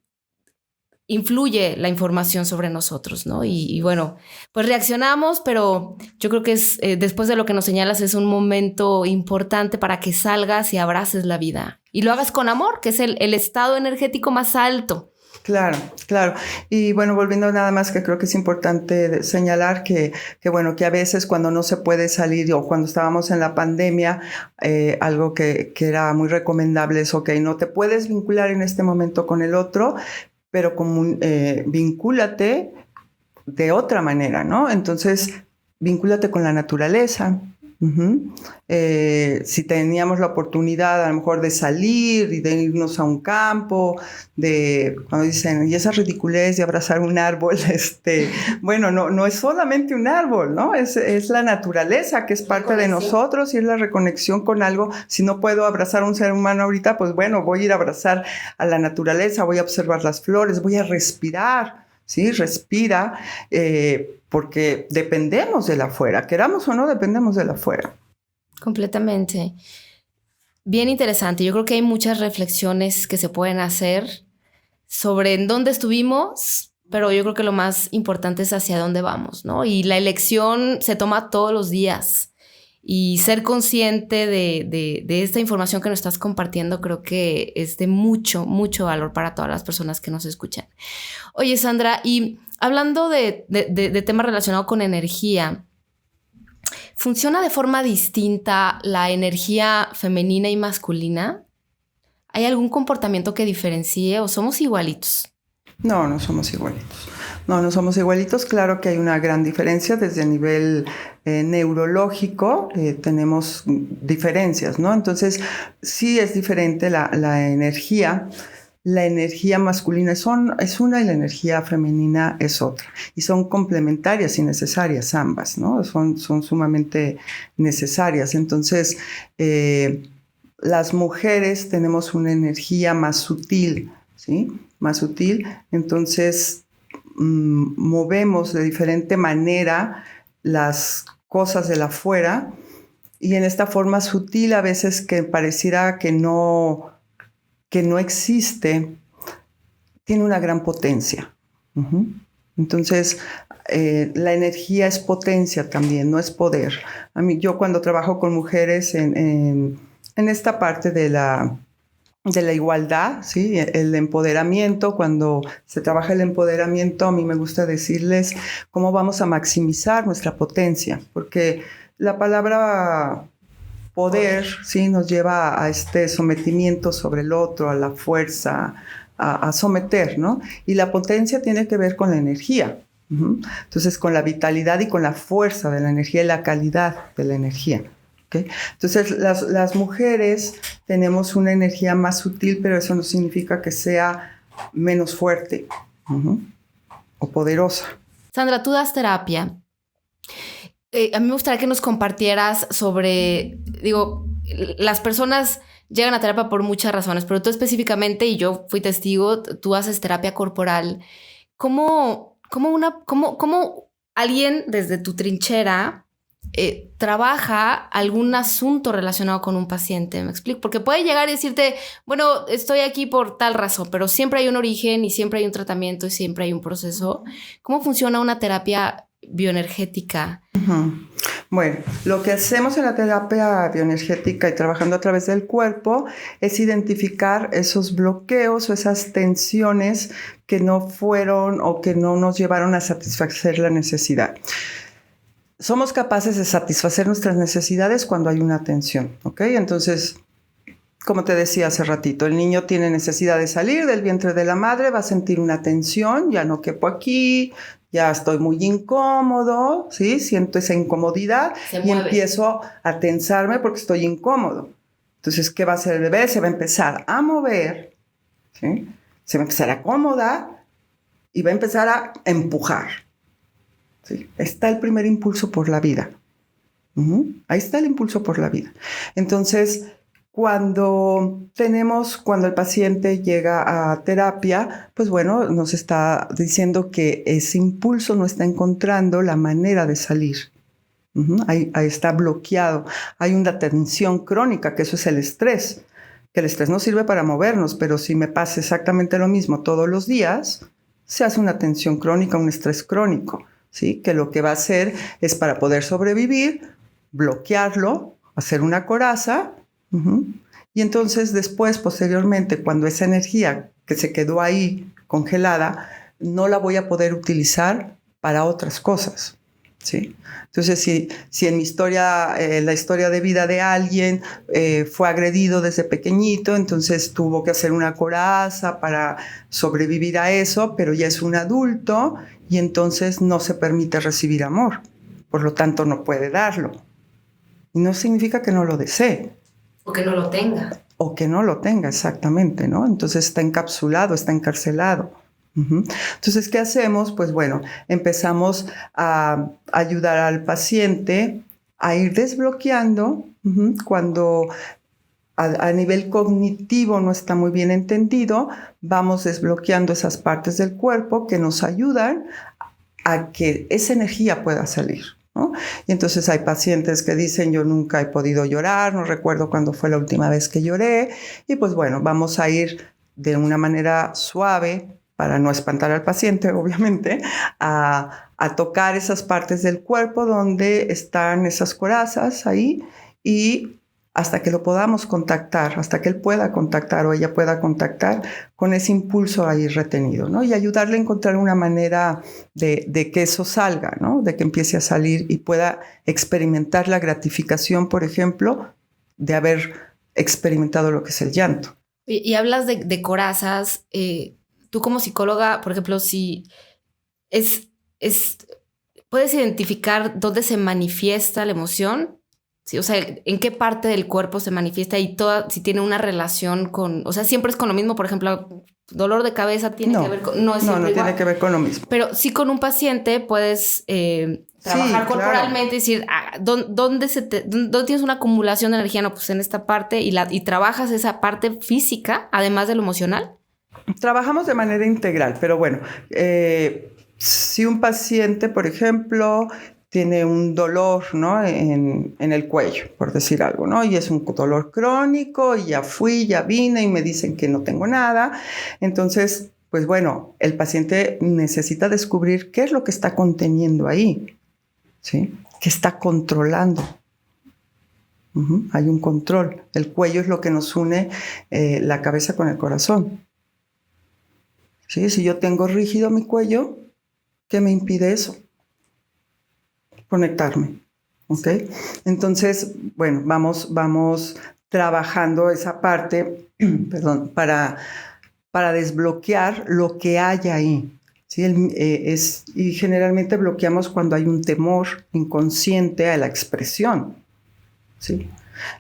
influye la información sobre nosotros, ¿no? Y bueno, pues reaccionamos, pero yo creo que es después de lo que nos señalas, es un momento importante para que salgas y abraces la vida. Y lo hagas con amor, que es el estado energético más alto. Claro. Y bueno, volviendo nada más, que creo que es importante señalar que a veces cuando no se puede salir o cuando estábamos en la pandemia, algo que era muy recomendable es, ok, no te puedes vincular en este momento con el otro, pero vincúlate de otra manera, ¿no? Entonces, vincúlate con la naturaleza. Uh-huh. Si teníamos la oportunidad a lo mejor de salir y de irnos a un campo, cuando dicen, y esa ridiculez de abrazar un árbol, bueno, no es solamente un árbol, ¿no? Es la naturaleza que es parte de nosotros y es la reconexión con algo. Si no puedo abrazar a un ser humano ahorita, pues bueno, voy a ir a abrazar a la naturaleza, voy a observar las flores, voy a respirar. Sí, respira, porque dependemos de la afuera, queramos o no, dependemos de la afuera. Completamente. Bien interesante. Yo creo que hay muchas reflexiones que se pueden hacer sobre en dónde estuvimos, pero yo creo que lo más importante es hacia dónde vamos, ¿no? Y la elección se toma todos los días. Y ser consciente de esta información que nos estás compartiendo creo que es de mucho, mucho valor para todas las personas que nos escuchan. Oye, Sandra, y hablando de temas relacionados con energía, ¿funciona de forma distinta la energía femenina y masculina? ¿Hay algún comportamiento que diferencie o somos igualitos? No somos igualitos. No somos igualitos. Claro que hay una gran diferencia desde el nivel neurológico. Tenemos diferencias, ¿no? Entonces, sí es diferente la energía. La energía masculina es una y la energía femenina es otra. Y son complementarias y necesarias ambas, ¿no? Son sumamente necesarias. Entonces, las mujeres tenemos una energía más sutil, ¿sí? Más sutil. Entonces, movemos de diferente manera las cosas de la afuera y en esta forma sutil a veces que pareciera que no existe, tiene una gran potencia. Uh-huh. Entonces, la energía es potencia también, no es poder. Yo cuando trabajo con mujeres en esta parte de la igualdad, ¿sí? El empoderamiento, cuando se trabaja el empoderamiento, a mí me gusta decirles cómo vamos a maximizar nuestra potencia, porque la palabra poder, ¿sí? Nos lleva a este sometimiento sobre el otro, a la fuerza, a someter, ¿no? Y la potencia tiene que ver con la energía. Uh-huh. Entonces, con la vitalidad y con la fuerza de la energía y la calidad de la energía. ¿Okay? Entonces, las mujeres tenemos una energía más sutil, pero eso no significa que sea menos fuerte, uh-huh, o poderosa. Sandra, tú das terapia. A mí me gustaría que nos compartieras sobre, las personas llegan a terapia por muchas razones, pero tú específicamente, y yo fui testigo, tú haces terapia corporal. ¿Cómo cómo alguien desde tu trinchera trabaja algún asunto relacionado con un paciente? ¿Me explico? Porque puede llegar y decirte, bueno, estoy aquí por tal razón, pero siempre hay un origen y siempre hay un tratamiento y siempre hay un proceso. ¿Cómo funciona una terapia bioenergética? Uh-huh. Bueno, lo que hacemos en la terapia bioenergética y trabajando a través del cuerpo es identificar esos bloqueos o esas tensiones que no fueron o que no nos llevaron a satisfacer la necesidad. Somos capaces de satisfacer nuestras necesidades cuando hay una tensión, ¿ok? Entonces, como te decía hace ratito, el niño tiene necesidad de salir del vientre de la madre, va a sentir una tensión, ya no quepo aquí, ya estoy muy incómodo, ¿sí? Siento esa incomodidad y empiezo a tensarme porque estoy incómodo. Entonces, ¿qué va a hacer el bebé? Se va a empezar a mover, ¿sí? Se va a empezar a acomodar y va a empezar a empujar. ¿Sí? Está el primer impulso por la vida. Ahí está el impulso por la vida. Entonces, cuando el paciente llega a terapia, pues bueno, nos está diciendo que ese impulso no está encontrando la manera de salir. Ahí está bloqueado. Hay una tensión crónica, que eso es el estrés. Que el estrés no sirve para movernos, pero si me pasa exactamente lo mismo todos los días, se hace una tensión crónica, un estrés crónico. ¿Sí? Que lo que va a hacer es, para poder sobrevivir, bloquearlo, hacer una coraza, y entonces después, posteriormente, cuando esa energía que se quedó ahí congelada, no la voy a poder utilizar para otras cosas, ¿sí? Entonces, si en mi historia, la historia de vida de alguien fue agredido desde pequeñito, entonces tuvo que hacer una coraza para sobrevivir a eso, pero ya es un adulto y entonces no se permite recibir amor. Por lo tanto, no puede darlo. Y no significa que no lo desee. O que no lo tenga. O que no lo tenga, exactamente, ¿no? Entonces está encapsulado, está encarcelado. Entonces, ¿qué hacemos? Pues bueno, empezamos a ayudar al paciente a ir desbloqueando cuando a nivel cognitivo no está muy bien entendido, vamos desbloqueando esas partes del cuerpo que nos ayudan a que esa energía pueda salir, ¿no? Y entonces hay pacientes que dicen, yo nunca he podido llorar, no recuerdo cuándo fue la última vez que lloré, y pues bueno, vamos a ir de una manera suave, para no espantar al paciente, obviamente, a tocar esas partes del cuerpo donde están esas corazas ahí, y hasta que lo podamos contactar, hasta que él pueda contactar o ella pueda contactar con ese impulso ahí retenido, ¿no? Y ayudarle a encontrar una manera de que eso salga, ¿no? De que empiece a salir y pueda experimentar la gratificación, por ejemplo, de haber experimentado lo que es el llanto. Y hablas de corazas. Tú como psicóloga, por ejemplo, si ¿puedes identificar dónde se manifiesta la emoción? Sí, o sea, ¿en qué parte del cuerpo se manifiesta y si tiene una relación con... O sea, siempre es con lo mismo, por ejemplo, dolor de cabeza tiene que ver con... No tiene que ver con lo mismo. Pero sí, con un paciente puedes trabajar corporalmente y decir, ¿dónde tienes una acumulación de energía? No, pues en esta parte y trabajas esa parte física, además de lo emocional. Trabajamos de manera integral, pero bueno, si un paciente, por ejemplo, tiene un dolor, ¿no? en el cuello, por decir algo, ¿no? Y es un dolor crónico y ya vine y me dicen que no tengo nada. Entonces, pues bueno, el paciente necesita descubrir qué es lo que está conteniendo ahí, ¿sí? ¿Qué está controlando? Hay un control. El cuello es lo que nos une la cabeza con el corazón. ¿Sí? Si yo tengo rígido mi cuello, ¿qué me impide eso? Conectarme, ¿ok? Entonces, bueno, vamos trabajando esa parte, perdón, para desbloquear lo que hay ahí, ¿sí? Y generalmente bloqueamos cuando hay un temor inconsciente a la expresión, ¿sí?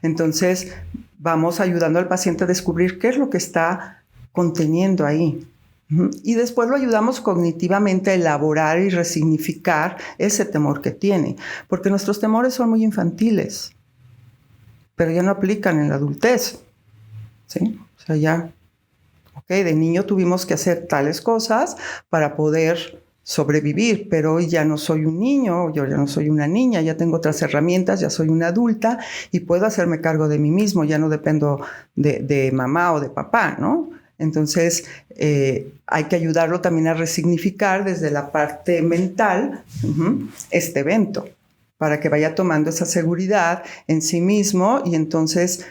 Entonces, vamos ayudando al paciente a descubrir qué es lo que está conteniendo ahí. Y después lo ayudamos cognitivamente a elaborar y resignificar ese temor que tiene, porque nuestros temores son muy infantiles, pero ya no aplican en la adultez, ¿sí? O sea, ya, de niño tuvimos que hacer tales cosas para poder sobrevivir, pero hoy ya no soy un niño, yo ya no soy una niña, ya tengo otras herramientas, ya soy una adulta y puedo hacerme cargo de mí mismo, ya no dependo de mamá o de papá, ¿no? Entonces, hay que ayudarlo también a resignificar desde la parte mental este evento, para que vaya tomando esa seguridad en sí mismo y entonces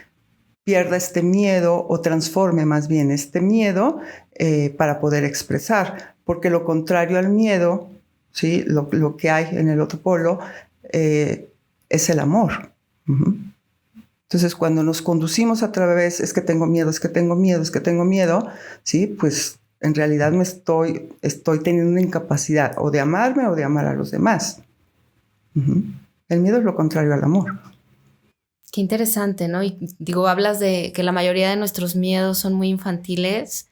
pierda este miedo o transforme más bien este miedo para poder expresar. Porque lo contrario al miedo, ¿sí? Lo que hay en el otro polo es el amor. Entonces, cuando nos conducimos a través, es que tengo miedo, es que tengo miedo, es que tengo miedo, ¿sí? Pues en realidad me estoy teniendo una incapacidad o de amarme o de amar a los demás. El miedo es lo contrario al amor. Qué interesante, ¿no? Y digo, hablas de que la mayoría de nuestros miedos son muy infantiles.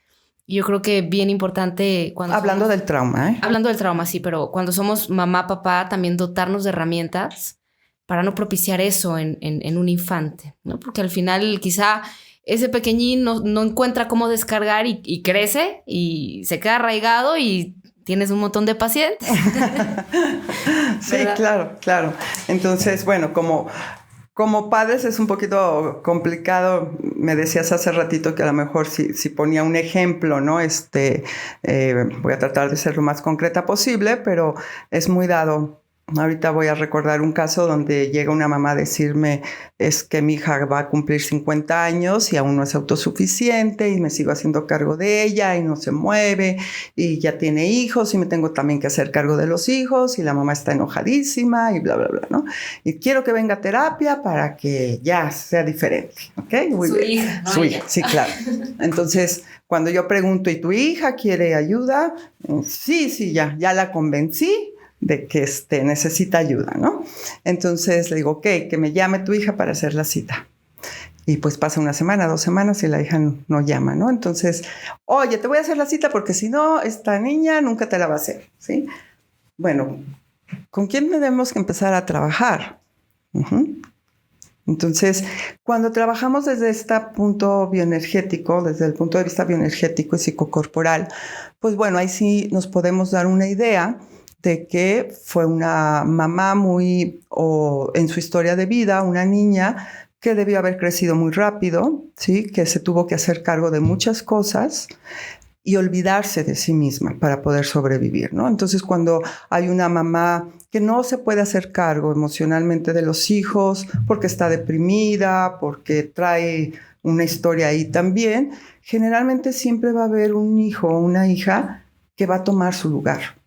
Yo creo que bien importante cuando... Hablando del trauma, ¿eh? Hablando del trauma, sí, pero cuando somos mamá, papá, también dotarnos de herramientas para no propiciar eso en un infante, ¿no? Porque al final quizá ese pequeñín no encuentra cómo descargar y crece y se queda arraigado y tienes un montón de pacientes. Sí, claro. Entonces, bueno, como padres es un poquito complicado. Me decías hace ratito que a lo mejor si ponía un ejemplo, ¿no? Voy a tratar de ser lo más concreta posible, pero es muy dado. Ahorita voy a recordar un caso donde llega una mamá a decirme es que mi hija va a cumplir 50 años y aún no es autosuficiente y me sigo haciendo cargo de ella y no se mueve y ya tiene hijos y me tengo también que hacer cargo de los hijos y la mamá está enojadísima y bla, bla, bla, ¿no? Y quiero que venga a terapia para que ya sea diferente, ¿ok? Su hija, ¿no? Su hija, sí, claro. Entonces, cuando yo pregunto, ¿y tu hija quiere ayuda? Sí, ya la convencí de que necesita ayuda, ¿no? Entonces le digo, ok, que me llame tu hija para hacer la cita. Y pues pasa una semana, 2 semanas y la hija no llama, ¿no? Entonces, oye, te voy a hacer la cita porque si no, esta niña nunca te la va a hacer, ¿sí? Bueno, ¿con quién tenemos que empezar a trabajar? Entonces, cuando trabajamos desde este punto bioenergético, desde el punto de vista bioenergético y psicocorporal, pues bueno, ahí sí nos podemos dar una idea de que fue una mamá o en su historia de vida, una niña que debió haber crecido muy rápido, ¿sí? Que se tuvo que hacer cargo de muchas cosas y olvidarse de sí misma para poder sobrevivir, ¿no? Entonces, cuando hay una mamá que no se puede hacer cargo emocionalmente de los hijos porque está deprimida, porque trae una historia ahí también, generalmente siempre va a haber un hijo o una hija que va a tomar su lugar.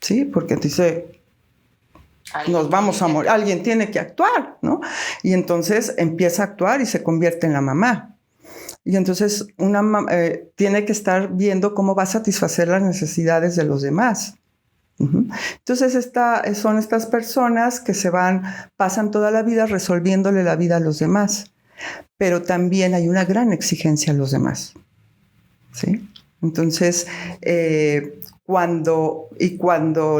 Sí, porque dice, nos vamos a morir, alguien tiene que actuar, ¿no? Y entonces empieza a actuar y se convierte en la mamá. Y entonces tiene que estar viendo cómo va a satisfacer las necesidades de los demás. Entonces son estas personas que pasan toda la vida resolviéndole la vida a los demás. Pero también hay una gran exigencia a los demás. ¿Sí? Entonces, cuando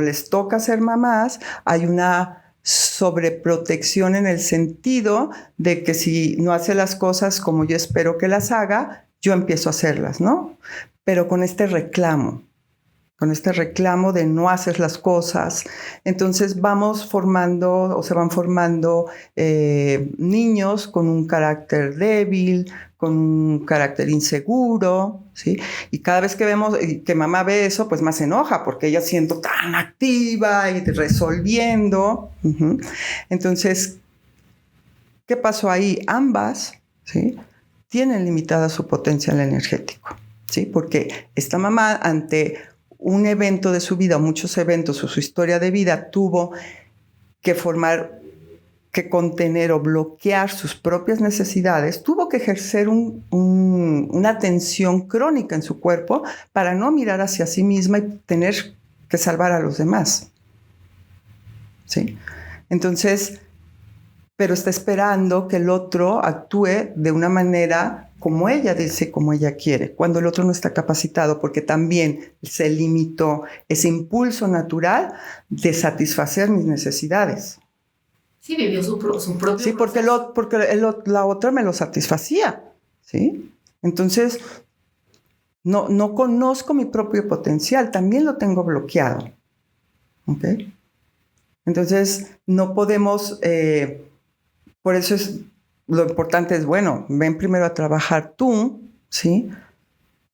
les toca ser mamás, hay una sobreprotección en el sentido de que si no hace las cosas como yo espero que las haga, yo empiezo a hacerlas, ¿no? Pero con este reclamo de no hacer las cosas. Entonces vamos formando o se van formando niños con un carácter débil, con un carácter inseguro, ¿sí? Y cada vez que vemos que mamá ve eso, pues más se enoja porque ella siendo tan activa y resolviendo. Entonces, ¿qué pasó ahí? Ambas, ¿sí? Tienen limitada su potencial energético, ¿sí? Porque esta mamá ante un evento de su vida, o muchos eventos, o su historia de vida, tuvo que contener o bloquear sus propias necesidades, tuvo que ejercer una tensión crónica en su cuerpo para no mirar hacia sí misma y tener que salvar a los demás. ¿Sí? Entonces, pero está esperando que el otro actúe de una manera como ella dice, como ella quiere, cuando el otro no está capacitado, porque también se limitó ese impulso natural de satisfacer mis necesidades. Sí, vivió su propio Sí, porque la otra me lo satisfacía, ¿sí? Entonces, No conozco mi propio potencial, también lo tengo bloqueado. ¿Ok? Entonces, no podemos, por eso lo importante es, bueno, ven primero a trabajar tú, ¿sí?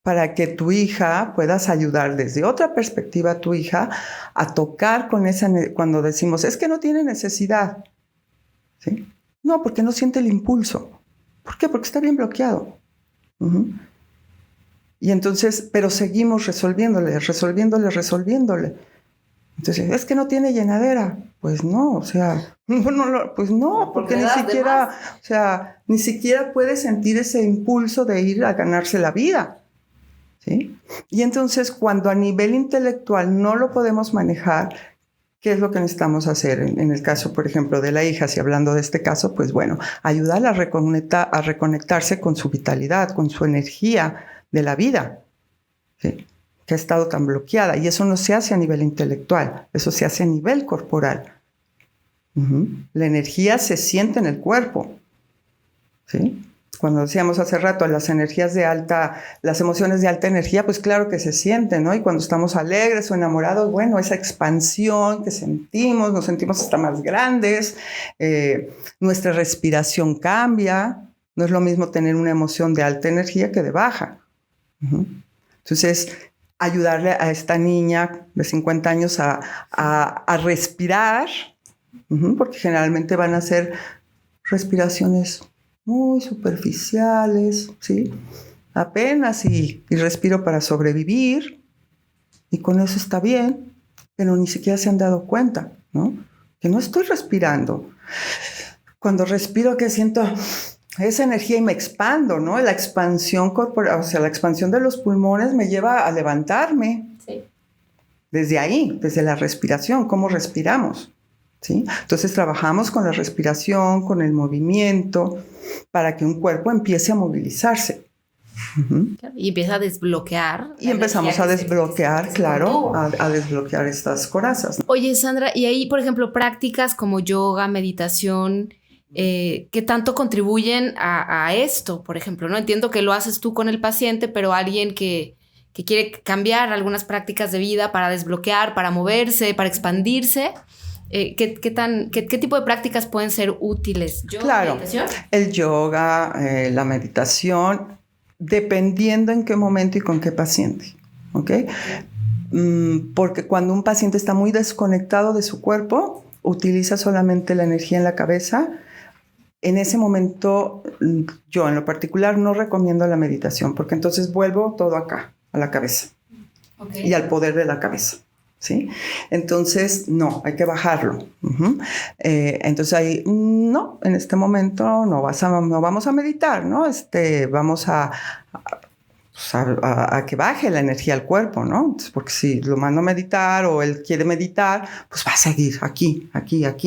Para que tu hija puedas ayudar desde otra perspectiva a tu hija a tocar con esa, cuando decimos, es que no tiene necesidad, ¿sí? No, porque no siente el impulso. ¿Por qué? Porque está bien bloqueado. Uh-huh. Y entonces, pero seguimos resolviéndole. Entonces, es que no tiene llenadera. Pues no, o sea, pues no, porque ni siquiera puede sentir ese impulso de ir a ganarse la vida. ¿Sí? Y entonces, cuando a nivel intelectual no lo podemos manejar, ¿qué es lo que necesitamos hacer? En el caso, por ejemplo, de la hija, si hablando de este caso, pues bueno, ayudarla a reconectarse con su vitalidad, con su energía de la vida, ¿sí? Que ha estado tan bloqueada. Y eso no se hace a nivel intelectual, eso se hace a nivel corporal. Uh-huh. La energía se siente en el cuerpo, ¿sí? Cuando decíamos hace rato las emociones de alta energía, pues claro que se sienten, ¿no? Y cuando estamos alegres o enamorados, bueno, esa expansión que sentimos, nos sentimos hasta más grandes, nuestra respiración cambia, no es lo mismo tener una emoción de alta energía que de baja. Uh-huh. Entonces, ayudarle a esta niña de 50 años a respirar, uh-huh, porque generalmente van a ser respiraciones muy superficiales, ¿sí? Apenas y respiro para sobrevivir, y con eso está bien, pero ni siquiera se han dado cuenta, ¿no? Que no estoy respirando. Cuando respiro, que siento esa energía y me expando, ¿no? La expansión corporal, o sea, la expansión de los pulmones me lleva a levantarme. Sí. Desde ahí, desde la respiración, ¿cómo respiramos? ¿Sí? Entonces trabajamos con la respiración, con el movimiento, para que un cuerpo empiece a movilizarse. Uh-huh. Y empieza a desbloquear. Y empezamos a desbloquear, claro, a desbloquear estas corazas, ¿no? Oye, Sandra, y ahí, por ejemplo, prácticas como yoga, meditación, ¿qué tanto contribuyen a esto? Por ejemplo, ¿no? Entiendo que lo haces tú con el paciente, pero alguien que quiere cambiar algunas prácticas de vida para desbloquear, para moverse, para expandirse, ¿qué tipo de prácticas pueden ser útiles? ¿Yoga, claro, meditación? El yoga, la meditación, dependiendo en qué momento y con qué paciente, ¿ok? Porque cuando un paciente está muy desconectado de su cuerpo, utiliza solamente la energía en la cabeza. En ese momento, yo en lo particular no recomiendo la meditación, porque entonces vuelvo todo acá, a la cabeza, okay, y al poder de la cabeza. ¿Sí? Entonces, no, hay que bajarlo. Uh-huh. Entonces ahí, no, en este momento no vamos a meditar, ¿no? Vamos a que baje la energía al cuerpo, ¿no? Entonces, porque si lo mando a meditar o él quiere meditar, pues va a seguir aquí,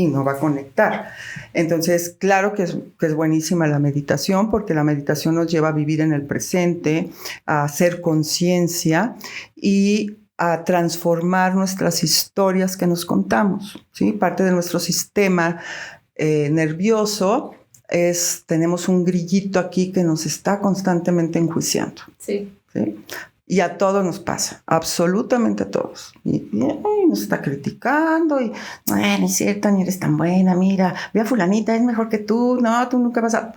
no va a conectar. Entonces, claro que es buenísima la meditación, porque la meditación nos lleva a vivir en el presente, a hacer conciencia y a transformar nuestras historias que nos contamos, ¿sí? Parte de nuestro sistema nervioso tenemos un grillito aquí que nos está constantemente enjuiciando. Sí. ¿Sí? Y a todos nos pasa, absolutamente a todos. Y nos está criticando y, no es cierto, ni eres tan buena, mira, ve a fulanita, es mejor que tú, no, tú nunca vas a...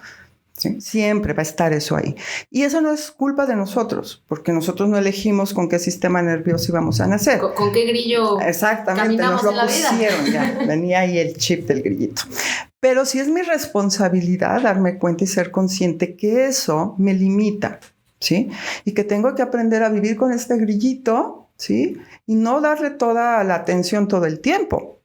¿Sí? Siempre va a estar eso ahí. Y eso no es culpa de nosotros, porque nosotros no elegimos con qué sistema nervioso íbamos a nacer. ¿Con qué grillo? Exactamente, nos lo pusieron ya. Venía ahí el chip del grillito. Pero sí es mi responsabilidad darme cuenta y ser consciente que eso me limita, ¿sí? Y que tengo que aprender a vivir con este grillito, ¿sí? Y no darle toda la atención todo el tiempo.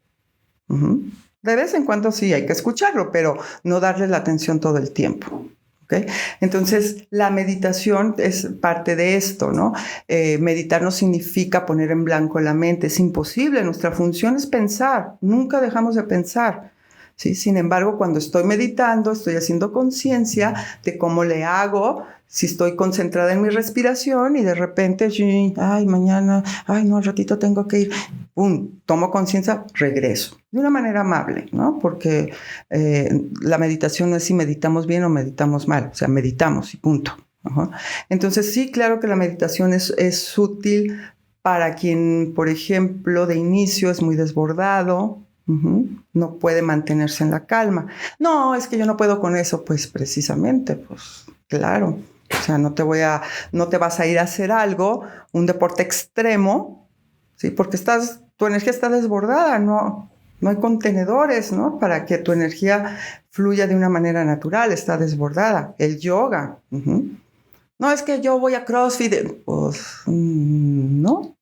Uh-huh. De vez en cuando sí hay que escucharlo, pero no darle la atención todo el tiempo. ¿Okay? Entonces, la meditación es parte de esto, ¿no? Meditar no significa poner en blanco la mente, es imposible. Nuestra función es pensar, nunca dejamos de pensar. ¿Sí? Sin embargo, cuando estoy meditando, estoy haciendo conciencia de cómo le hago. Si estoy concentrada en mi respiración y de repente, ay, mañana, ay, no, al ratito tengo que ir, ¡pum!, tomo conciencia, regreso. De una manera amable, ¿no? Porque la meditación no es si meditamos bien o meditamos mal, o sea, meditamos y punto. Ajá. Entonces, sí, claro que la meditación es útil para quien, por ejemplo, de inicio es muy desbordado, no puede mantenerse en la calma. No, es que yo no puedo con eso. Pues precisamente, pues claro. O sea, no te vas a ir a hacer algo, un deporte extremo, ¿sí? Porque tu energía está desbordada, no hay contenedores, ¿no? Para que tu energía fluya de una manera natural, está desbordada. El yoga. No, es que yo voy a CrossFit. Pues no.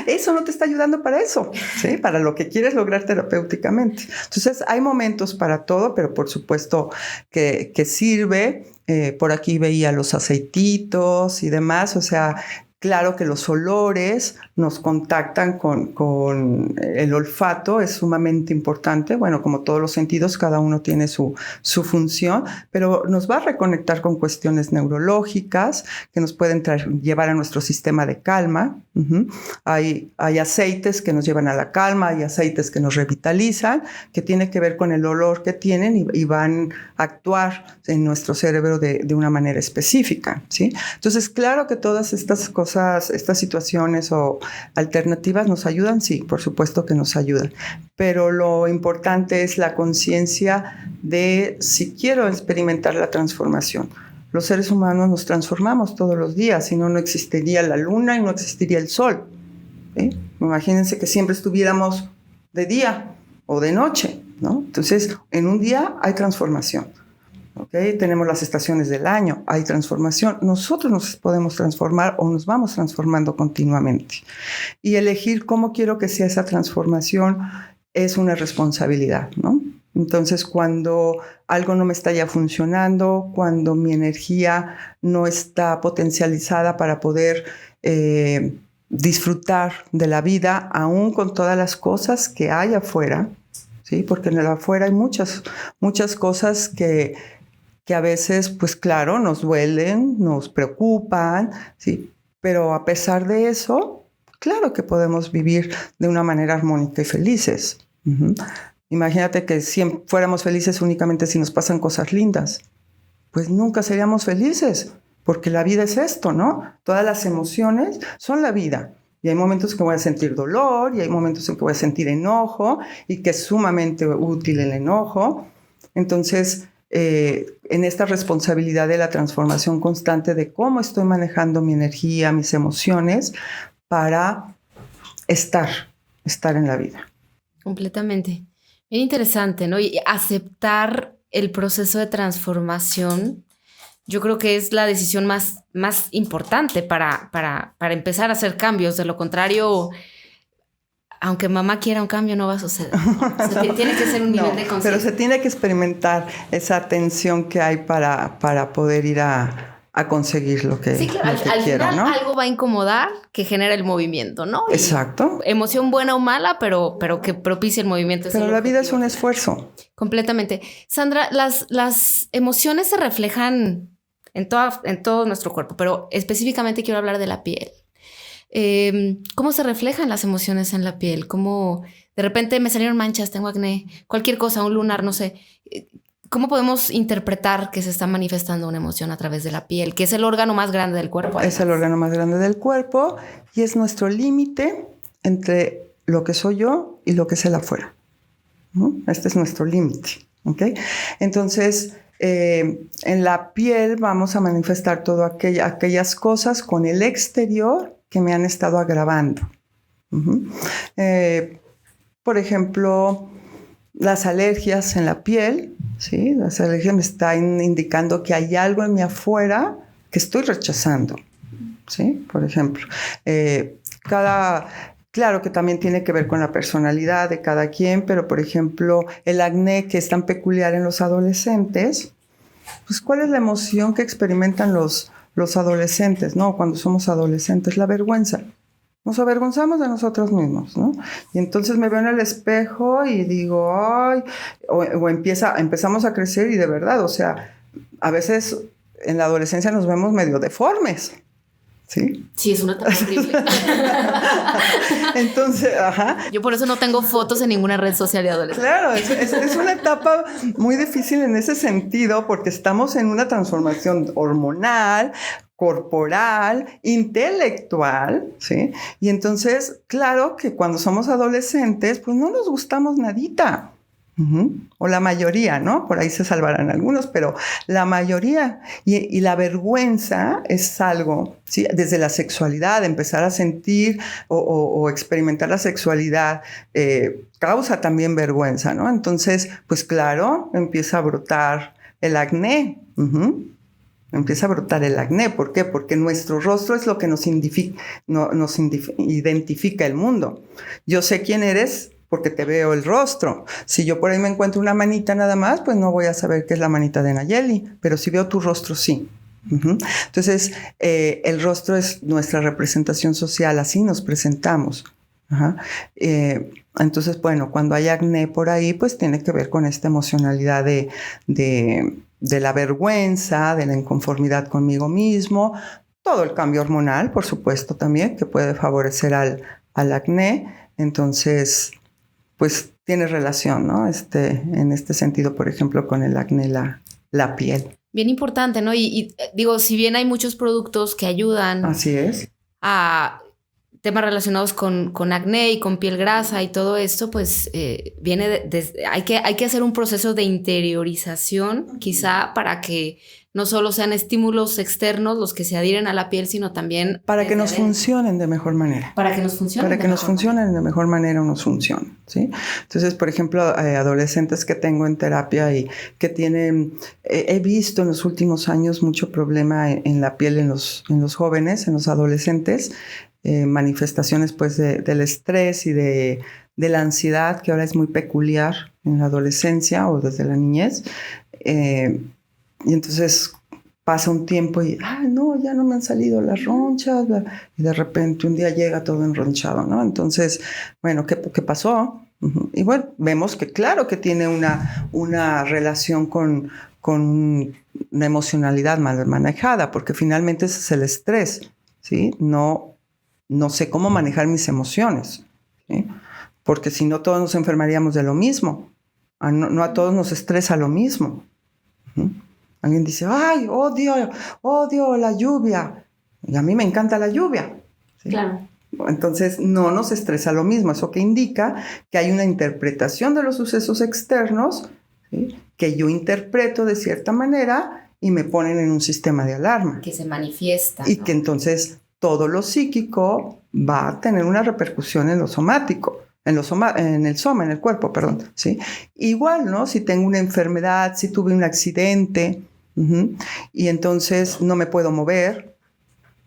Eso no te está ayudando para eso, ¿sí? Para lo que quieres lograr terapéuticamente. Entonces, hay momentos para todo, pero por supuesto que sirve. Por aquí veía los aceititos y demás. O sea, claro que los olores nos contactan con el olfato, es sumamente importante. Bueno, como todos los sentidos, cada uno tiene su función, pero nos va a reconectar con cuestiones neurológicas que nos pueden llevar a nuestro sistema de calma. Hay aceites que nos llevan a la calma, hay aceites que nos revitalizan, que tiene que ver con el olor que tienen y van a actuar en nuestro cerebro de una manera específica, ¿sí? Entonces, claro que todas estas cosas, estas situaciones o alternativas nos ayudan, sí, por supuesto que nos ayudan, pero lo importante es la conciencia de si quiero experimentar la transformación. Los seres humanos nos transformamos todos los días, si no, no existiría la luna y no existiría el sol, ¿sí? Imagínense que siempre estuviéramos de día o de noche, ¿no? Entonces, en un día hay transformación. ¿Okay? Tenemos las estaciones del año, hay transformación. Nosotros nos podemos transformar o nos vamos transformando continuamente. Y elegir cómo quiero que sea esa transformación es una responsabilidad, ¿no? Entonces, cuando algo no me está ya funcionando, cuando mi energía no está potencializada para poder disfrutar de la vida, aún con todas las cosas que hay afuera, ¿sí? Porque en el afuera hay muchas cosas que a veces, pues claro, nos duelen, nos preocupan, ¿sí? Pero a pesar de eso, claro que podemos vivir de una manera armónica y felices. Imagínate que si fuéramos felices únicamente si nos pasan cosas lindas, pues nunca seríamos felices, porque la vida es esto, ¿no? Todas las emociones son la vida. Y hay momentos que voy a sentir dolor, y hay momentos en que voy a sentir enojo, y que es sumamente útil el enojo. Entonces, en esta responsabilidad de la transformación constante de cómo estoy manejando mi energía, mis emociones, para estar en la vida. Completamente. Bien interesante, ¿no? Y aceptar el proceso de transformación, yo creo que es la decisión más importante para empezar a hacer cambios. De lo contrario, aunque mamá quiera un cambio, no va a suceder. O sea, tiene que ser un nivel de conciencia. Pero se tiene que experimentar esa tensión que hay para poder ir a conseguir lo que, claro, lo que al quiero, final, ¿no? algo va a incomodar que genera el movimiento, ¿no? Y exacto. Emoción buena o mala, pero que propicie el movimiento. Pero la vida es un esfuerzo. Completamente. Sandra, las emociones se reflejan en todo nuestro cuerpo, pero específicamente quiero hablar de la piel. ¿Cómo se reflejan las emociones en la piel? ¿Cómo de repente me salieron manchas, tengo acné, cualquier cosa, un lunar, no sé? ¿Cómo podemos interpretar que se está manifestando una emoción a través de la piel, que es el órgano más grande del cuerpo? Además. Es el órgano más grande del cuerpo y es nuestro límite entre lo que soy yo y lo que es el afuera, ¿no? Este es nuestro límite, ¿ok? Entonces, en la piel vamos a manifestar todas aquellas cosas con el exterior que me han estado agravando. Por ejemplo, las alergias en la piel, ¿sí? Las alergias me están indicando que hay algo en mi afuera que estoy rechazando, ¿sí? Por ejemplo, claro que también tiene que ver con la personalidad de cada quien, pero por ejemplo, el acné que es tan peculiar en los adolescentes, pues ¿cuál es la emoción que experimentan los adolescentes, ¿no? Cuando somos adolescentes, la vergüenza. Nos avergonzamos de nosotros mismos, ¿no? Y entonces me veo en el espejo y digo, ay, o empezamos a crecer y de verdad, o sea, a veces en la adolescencia nos vemos medio deformes, ¿Sí? Sí, es una etapa horrible. Entonces, ajá. Yo por eso no tengo fotos en ninguna red social de adolescentes. Claro, es una etapa muy difícil en ese sentido porque estamos en una transformación hormonal, corporal, intelectual, ¿sí? Y entonces, claro que cuando somos adolescentes, pues no nos gustamos nadita. O la mayoría, ¿no? Por ahí se salvarán algunos, pero la mayoría. Y la vergüenza es algo, ¿sí? Desde la sexualidad, empezar a sentir o experimentar la sexualidad causa también vergüenza, ¿no? Entonces, pues claro, empieza a brotar el acné. Empieza a brotar el acné. ¿Por qué? Porque nuestro rostro es lo que nos identifica el mundo. Yo sé quién eres porque te veo el rostro. Si yo por ahí me encuentro una manita nada más, pues no voy a saber qué es la manita de Nayeli, pero si veo tu rostro, sí. Entonces, el rostro es nuestra representación social, así nos presentamos. Entonces, bueno, cuando hay acné por ahí, pues tiene que ver con esta emocionalidad de la vergüenza, de la inconformidad conmigo mismo, todo el cambio hormonal, por supuesto, también, que puede favorecer al acné. Entonces, pues tiene relación, ¿no? En este sentido, por ejemplo, con el acné, la piel. Bien importante, ¿no? Y digo, si bien hay muchos productos que ayudan Así es. a temas relacionados con acné y con piel grasa y todo esto, pues viene hay que hacer un proceso de interiorización, quizá para que no solo sean estímulos externos los que se adhieren a la piel, sino también... Para que nos funcionen de mejor manera. Para que nos funcionen. Para que nos funcionen de mejor manera o nos funcionen, ¿sí? Entonces, por ejemplo, adolescentes que tengo en terapia y que tienen... he visto en los últimos años mucho problema en la piel en los jóvenes, en los adolescentes, manifestaciones pues del estrés y de la ansiedad, que ahora es muy peculiar en la adolescencia o desde la niñez. Y entonces pasa un tiempo y, no, ya no me han salido las ronchas, y de repente un día llega todo enronchado, ¿no? Entonces, bueno, ¿qué pasó? Y bueno, vemos que claro que tiene una relación con una emocionalidad mal manejada, porque finalmente ese es el estrés, ¿sí? No sé cómo manejar mis emociones, ¿sí? Porque si no todos nos enfermaríamos de lo mismo. No a todos nos estresa lo mismo. Alguien dice, ¡ay, odio la lluvia! Y a mí me encanta la lluvia, ¿sí? Claro. Entonces no nos estresa lo mismo. Eso que indica que hay una interpretación de los sucesos externos, ¿sí? Que yo interpreto de cierta manera y me ponen en un sistema de alarma. Que se manifiesta. Y ¿no? que entonces todo lo psíquico va a tener una repercusión en lo somático. En el cuerpo, perdón, ¿sí? Igual, ¿no? Si tengo una enfermedad, si tuve un accidente, y entonces no me puedo mover,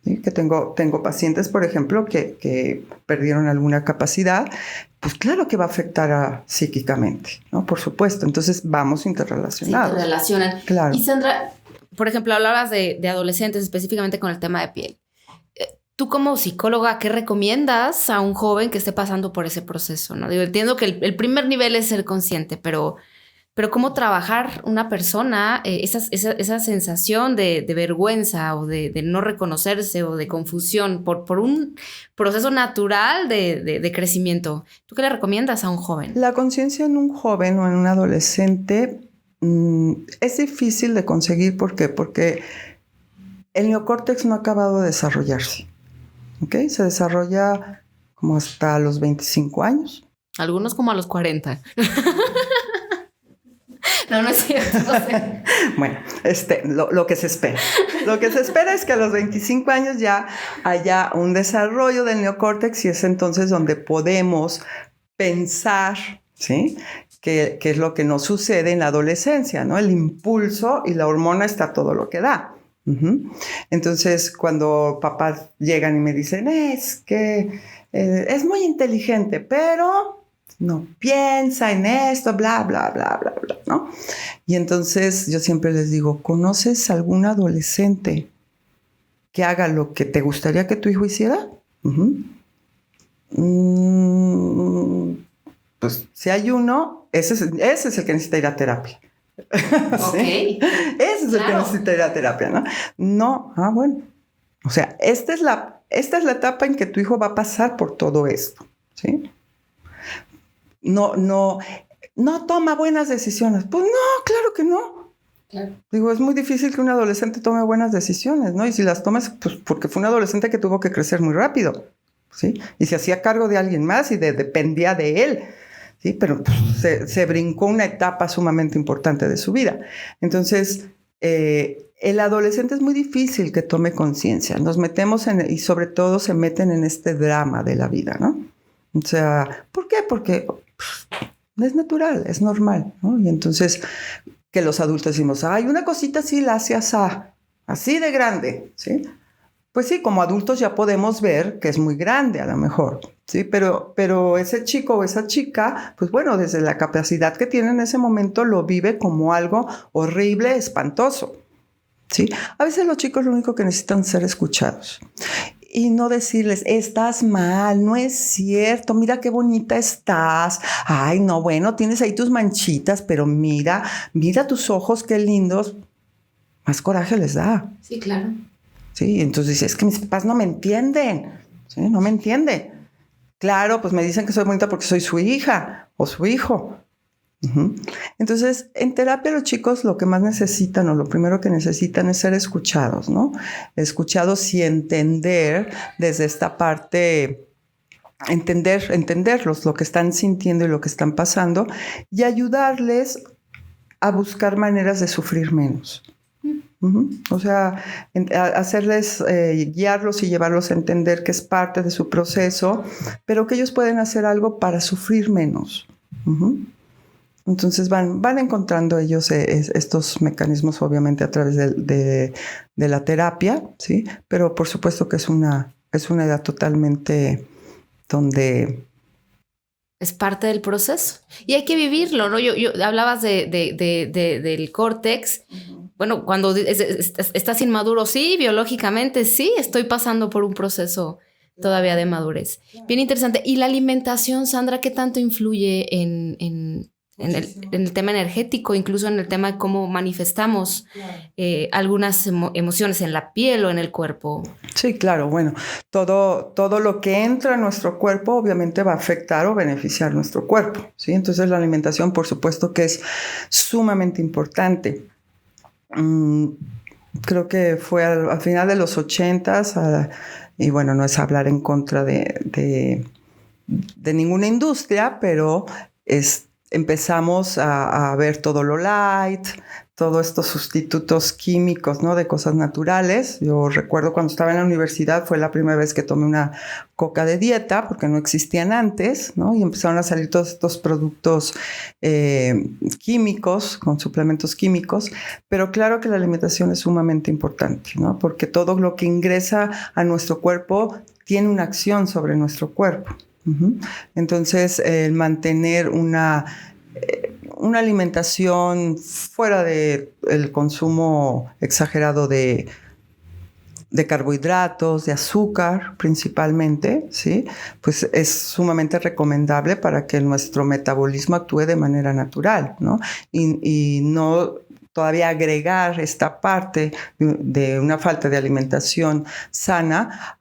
¿sí? Que tengo pacientes, por ejemplo, que perdieron alguna capacidad, pues claro que va a afectar psíquicamente, ¿no? Por supuesto. Entonces vamos interrelacionados. Se interrelacionan. Claro. Y Sandra, por ejemplo, hablabas de adolescentes, específicamente con el tema de piel. Tú como psicóloga, ¿qué recomiendas a un joven que esté pasando por ese proceso, ¿no? Digo, entiendo que el primer nivel es ser consciente, pero ¿cómo trabajar una persona esa sensación de vergüenza o de no reconocerse o de confusión por un proceso natural de crecimiento? ¿Tú qué le recomiendas a un joven? La conciencia en un joven o en un adolescente es difícil de conseguir. ¿Por qué? Porque el neocórtex no ha acabado de desarrollarse. ¿Okay? Se desarrolla como hasta los 25 años. Algunos como a los 40. No es cierto. No sé. Bueno, lo que se espera. Lo que se espera es que a los 25 años ya haya un desarrollo del neocórtex y es entonces donde podemos pensar, ¿sí? Que es lo que nos sucede en la adolescencia, ¿no? El impulso y la hormona está todo lo que da. Entonces, cuando papás llegan y me dicen, es que es muy inteligente, pero no piensa en esto, bla, bla, bla, bla, bla, ¿no? Y entonces yo siempre les digo, ¿conoces algún adolescente que haga lo que te gustaría que tu hijo hiciera? Pues si hay uno, ese es el que necesita ir a terapia. ¿Sí? Ese es el que necesita ir a terapia, ¿no? No, bueno. O sea, esta es la etapa en que tu hijo va a pasar por todo esto, ¿sí? No toma buenas decisiones. Pues no, claro que no. Claro. Digo, es muy difícil que un adolescente tome buenas decisiones, ¿no? Y si las tomas, pues porque fue un adolescente que tuvo que crecer muy rápido, ¿sí? Y se hacía cargo de alguien más y dependía de él, ¿sí? Pero pues, se brincó una etapa sumamente importante de su vida. Entonces, el adolescente es muy difícil que tome conciencia. Nos metemos y sobre todo se meten en este drama de la vida, ¿no? O sea, ¿por qué? Porque es natural, es normal, ¿no? Y entonces que los adultos decimos, ay, una cosita así la hace así de grande, ¿sí? Pues sí, como adultos ya podemos ver que es muy grande a lo mejor, ¿sí? Pero ese chico o esa chica, pues bueno, desde la capacidad que tiene en ese momento lo vive como algo horrible, espantoso, ¿sí? A veces los chicos lo único que necesitan es ser escuchados. Y no decirles, estás mal, no es cierto, mira qué bonita estás. Ay, no, bueno, tienes ahí tus manchitas, pero mira tus ojos, qué lindos. Más coraje les da. Sí, claro. Sí, entonces es que mis papás no me entienden, ¿sí? No me entienden. Claro, pues me dicen que soy bonita porque soy su hija o su hijo. Uh-huh. Entonces, en terapia los chicos lo que más necesitan o lo primero que necesitan es ser escuchados, ¿no? Escuchados y entender desde esta parte, entenderlos, lo que están sintiendo y lo que están pasando y ayudarles a buscar maneras de sufrir menos. Uh-huh. O sea, hacerles, guiarlos y llevarlos a entender que es parte de su proceso, pero que ellos pueden hacer algo para sufrir menos. Uh-huh. Entonces van encontrando ellos estos mecanismos, obviamente, a través de la terapia, ¿sí? Pero por supuesto que es una edad totalmente donde... Es parte del proceso. Y hay que vivirlo, ¿no? Yo hablabas del córtex. Bueno, cuando estás inmaduro, sí, biológicamente, sí, estoy pasando por un proceso todavía de madurez. Bien interesante. ¿Y la alimentación, Sandra, qué tanto influye en el tema energético, incluso en el tema de cómo manifestamos algunas emociones en la piel o en el cuerpo? Sí, claro. Bueno, todo lo que entra en nuestro cuerpo obviamente va a afectar o beneficiar nuestro cuerpo, ¿sí? Entonces la alimentación, por supuesto que es sumamente importante. Creo que fue al final de los 80s, y bueno, no es hablar en contra de ninguna industria, pero empezamos a ver todo lo light, todos estos sustitutos químicos, ¿no? De cosas naturales. Yo recuerdo cuando estaba en la universidad, fue la primera vez que tomé una coca de dieta, porque no existían antes, ¿no? Y empezaron a salir todos estos productos químicos, con suplementos químicos. Pero claro que la alimentación es sumamente importante, ¿no? Porque todo lo que ingresa a nuestro cuerpo tiene una acción sobre nuestro cuerpo. Uh-huh. Entonces, el mantener una alimentación fuera del consumo exagerado de carbohidratos, de azúcar principalmente, ¿sí? Pues es sumamente recomendable para que nuestro metabolismo actúe de manera natural, ¿no? Y no todavía agregar esta parte de una falta de alimentación sana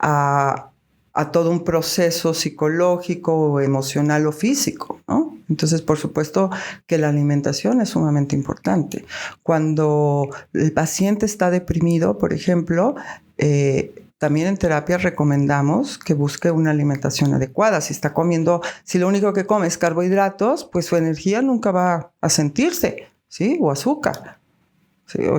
a todo un proceso psicológico, emocional o físico, ¿no? Entonces, por supuesto que la alimentación es sumamente importante. Cuando el paciente está deprimido, por ejemplo, también en terapia recomendamos que busque una alimentación adecuada. Si lo único que come es carbohidratos, pues su energía nunca va a sentirse, ¿sí? O azúcar. Sí, o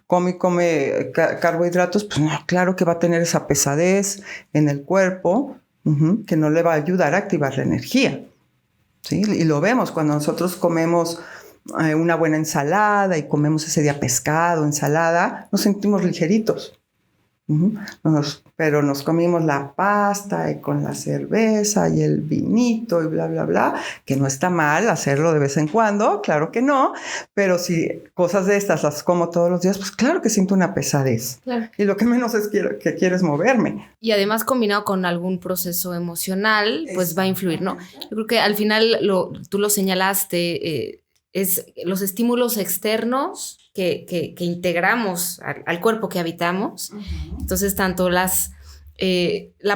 come carbohidratos, pues no, claro que va a tener esa pesadez en el cuerpo, uh-huh, que no le va a ayudar a activar la energía, ¿sí? Y lo vemos cuando nosotros comemos una buena ensalada y comemos ese día pescado, ensalada, nos sentimos ligeritos. Uh-huh. Pero nos comimos la pasta y con la cerveza y el vinito y bla, bla, bla, que no está mal hacerlo de vez en cuando, claro que no, pero si cosas de estas las como todos los días, pues claro que siento una pesadez. Claro. Y lo que menos que quiero es moverme. Y además combinado con algún proceso emocional, pues va a influir, ¿no? Yo creo que al final tú lo señalaste, es los estímulos externos que integramos al cuerpo que habitamos. Entonces, tanto la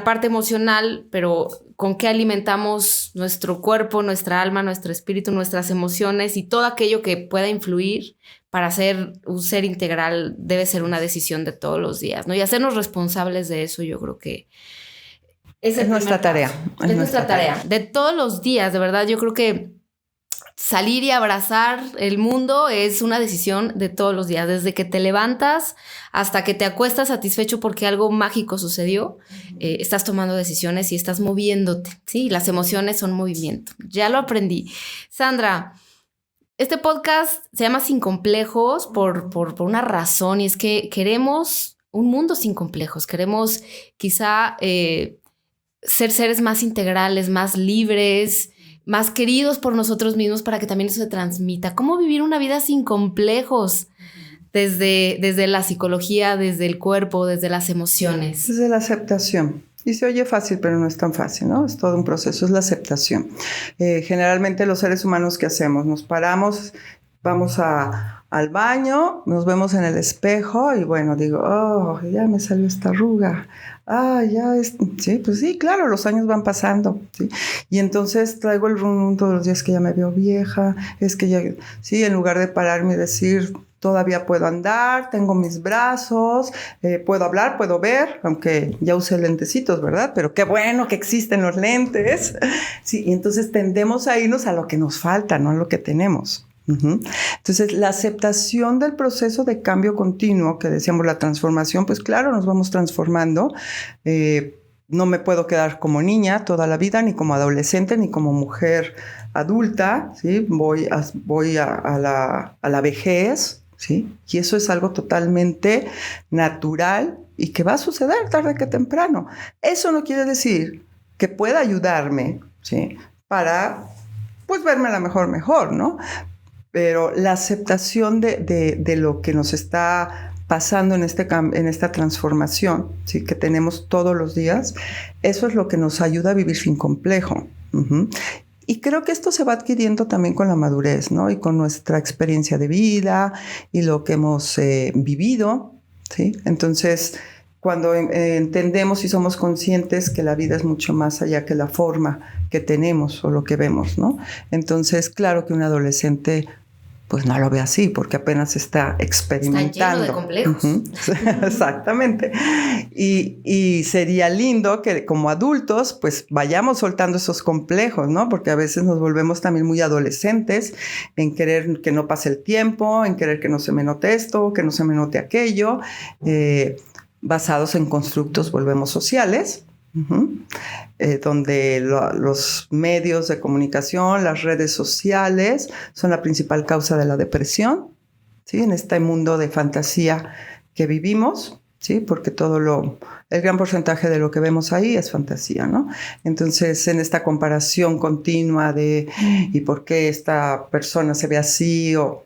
parte emocional, pero con qué alimentamos nuestro cuerpo, nuestra alma, nuestro espíritu, nuestras emociones y todo aquello que pueda influir para ser un ser integral debe ser una decisión de todos los días, ¿no? Y hacernos responsables de eso, yo creo que es nuestra tarea. Es nuestra tarea. De todos los días, de verdad, yo creo que salir y abrazar el mundo es una decisión de todos los días, desde que te levantas hasta que te acuestas satisfecho porque algo mágico sucedió. Estás tomando decisiones y estás moviéndote, ¿sí? Las emociones son movimiento. Ya lo aprendí. Sandra, este podcast se llama Sin Complejos por una razón, y es que queremos un mundo sin complejos. Queremos quizá ser seres más integrales, más libres, más queridos por nosotros mismos, para que también eso se transmita. ¿Cómo vivir una vida sin complejos? Desde la psicología, desde el cuerpo, desde las emociones. Desde la aceptación. Y se oye fácil, pero no es tan fácil, ¿no? Es todo un proceso, es la aceptación. Generalmente los seres humanos, ¿qué hacemos? Nos paramos, vamos al baño, nos vemos en el espejo y bueno, digo, oh, ya me salió esta arruga. Ah, ya es... Sí, pues sí, claro, los años van pasando, ¿sí? Y entonces traigo el rum todos los días que ya me veo vieja, es que ya... Sí, en lugar de pararme y decir... Todavía puedo andar, tengo mis brazos, puedo hablar, puedo ver, aunque ya usé lentecitos, ¿verdad? Pero qué bueno que existen los lentes. Sí, y entonces tendemos a irnos a lo que nos falta, no a lo que tenemos. Entonces, la aceptación del proceso de cambio continuo, que decíamos la transformación, pues claro, nos vamos transformando. No me puedo quedar como niña toda la vida, ni como adolescente, ni como mujer adulta, ¿sí? Voy a la vejez, ¿sí? Y eso es algo totalmente natural y que va a suceder tarde que temprano. Eso no quiere decir que pueda ayudarme, ¿sí? Para, pues, verme a la mejor, ¿no? Pero la aceptación de lo que nos está pasando en esta transformación, ¿sí? Que tenemos todos los días, eso es lo que nos ayuda a vivir sin complejo. Y creo que esto se va adquiriendo también con la madurez, ¿no? Y con nuestra experiencia de vida y lo que hemos vivido, ¿sí? Entonces, cuando entendemos y somos conscientes que la vida es mucho más allá que la forma que tenemos o lo que vemos, ¿no? Entonces, claro que un adolescente pues no lo ve así, porque apenas está experimentando. Está lleno de complejos. Exactamente. Y sería lindo que como adultos, pues vayamos soltando esos complejos, ¿no? Porque a veces nos volvemos también muy adolescentes en querer que no pase el tiempo, en querer que no se me note esto, que no se me note aquello, basados en constructos, volvemos sociales. Donde los medios de comunicación, las redes sociales son la principal causa de la depresión, ¿sí? En este mundo de fantasía que vivimos, ¿sí? Porque el gran porcentaje de lo que vemos ahí es fantasía, ¿no? Entonces, en esta comparación continua de ¿y por qué esta persona se ve así? O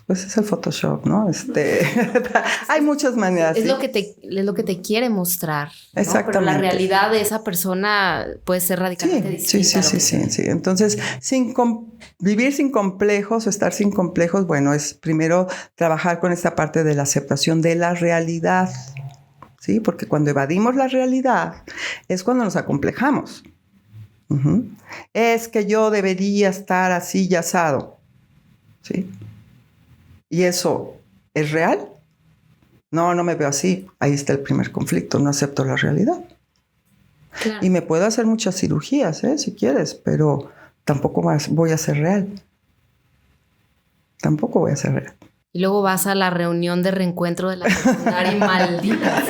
pues es el Photoshop, ¿no? Hay muchas maneras. Es lo que te quiere mostrar, ¿no? Exactamente. Pero la realidad de esa persona puede ser radicalmente distinta. Sí. Entonces, vivir sin complejos o estar sin complejos, bueno, es primero trabajar con esta parte de la aceptación de la realidad, ¿sí? Porque cuando evadimos la realidad es cuando nos acomplejamos. Es que yo debería estar así y asado, ¿sí? ¿Y eso es real? No me veo así. Ahí está el primer conflicto. No acepto la realidad. Claro. Y me puedo hacer muchas cirugías, si quieres, pero tampoco voy a ser real. Tampoco voy a ser real. Y luego vas a la reunión de reencuentro de la secundaria y maldita.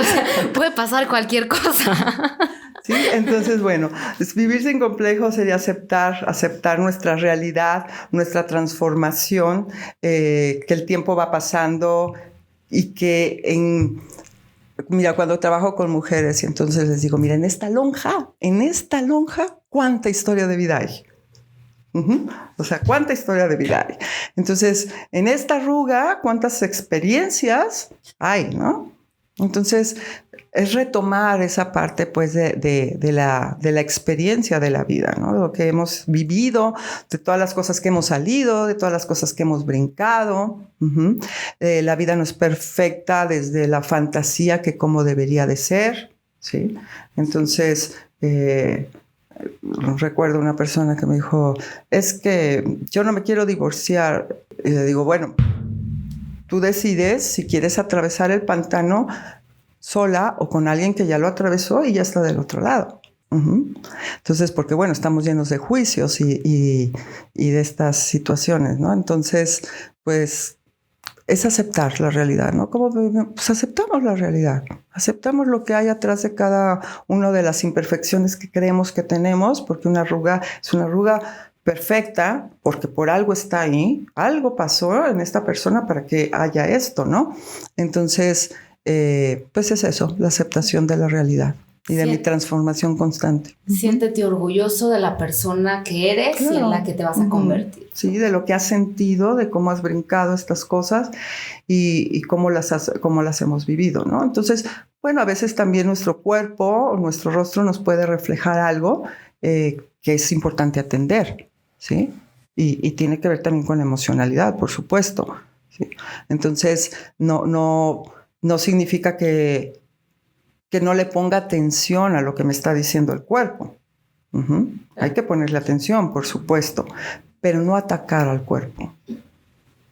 O sea, puede pasar cualquier cosa. Sí, entonces, bueno, vivir sin complejos sería aceptar nuestra realidad, nuestra transformación, que el tiempo va pasando y que mira, cuando trabajo con mujeres y entonces les digo, mira, en esta lonja, ¿cuánta historia de vida hay? O sea, ¿cuánta historia de vida hay? Entonces, en esta arruga, ¿cuántas experiencias hay, no? Entonces, es retomar esa parte pues de la experiencia de la vida, ¿no? Lo que hemos vivido, de todas las cosas que hemos salido, de todas las cosas que hemos brincado. La vida no es perfecta desde la fantasía que como debería de ser, ¿sí? Entonces, recuerdo una persona que me dijo, es que yo no me quiero divorciar. Y le digo, bueno, tú decides si quieres atravesar el pantano sola o con alguien que ya lo atravesó y ya está del otro lado. Entonces, porque bueno, estamos llenos de juicios y de estas situaciones, ¿no? Entonces, pues es aceptar la realidad, ¿no? Pues aceptamos la realidad, aceptamos lo que hay atrás de cada una de las imperfecciones que creemos que tenemos, porque una arruga es una arruga perfecta, porque por algo está ahí, algo pasó en esta persona para que haya esto, ¿no? Entonces, pues es eso, la aceptación de la realidad y de mi transformación constante. Siéntete orgulloso de la persona que eres, claro, y en la que te vas a convertir. Sí, de lo que has sentido, de cómo has brincado estas cosas y cómo las hemos vivido, ¿no? Entonces, bueno, a veces también nuestro cuerpo o nuestro rostro nos puede reflejar algo que es importante atender, ¿sí? Y tiene que ver también con la emocionalidad, por supuesto, ¿sí? Entonces, no significa que no le ponga atención a lo que me está diciendo el cuerpo. Hay que ponerle atención, por supuesto, pero no atacar al cuerpo,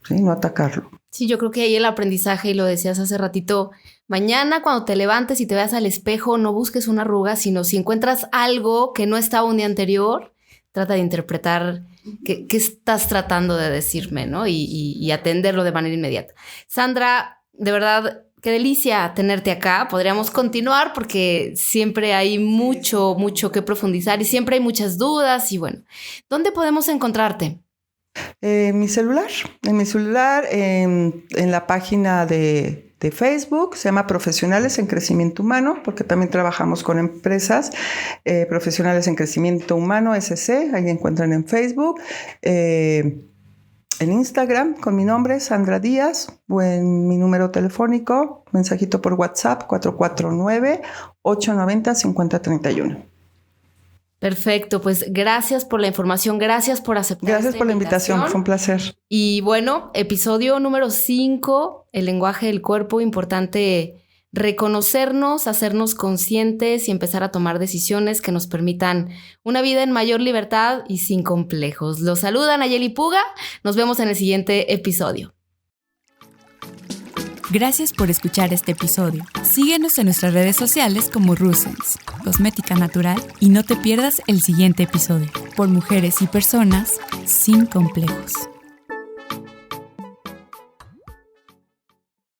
¿sí? No atacarlo. Sí, yo creo que ahí el aprendizaje, y lo decías hace ratito, mañana cuando te levantes y te veas al espejo, no busques una arruga, sino si encuentras algo que no estaba un día anterior, trata de interpretar qué estás tratando de decirme, ¿no? Y atenderlo de manera inmediata. Sandra, de verdad, qué delicia tenerte acá. Podríamos continuar porque siempre hay mucho que profundizar y siempre hay muchas dudas. Y bueno, ¿dónde podemos encontrarte? En mi celular, en la página de Facebook, se llama Profesionales en Crecimiento Humano, porque también trabajamos con empresas, Profesionales en Crecimiento Humano, SC, ahí encuentran en Facebook. En Instagram, con mi nombre, Sandra Díaz, o en mi número telefónico, mensajito por WhatsApp, 449-890-5031. Perfecto, pues gracias por la información, gracias por aceptar. Gracias por la invitación, fue un placer. Y bueno, episodio número 5, el lenguaje del cuerpo, importante reconocernos, hacernos conscientes y empezar a tomar decisiones que nos permitan una vida en mayor libertad y sin complejos. Los saluda Nayeli Puga, nos vemos en el siguiente episodio. Gracias por escuchar este episodio. Síguenos en nuestras redes sociales como Rusens, Cosmética Natural, y no te pierdas el siguiente episodio, por mujeres y personas sin complejos.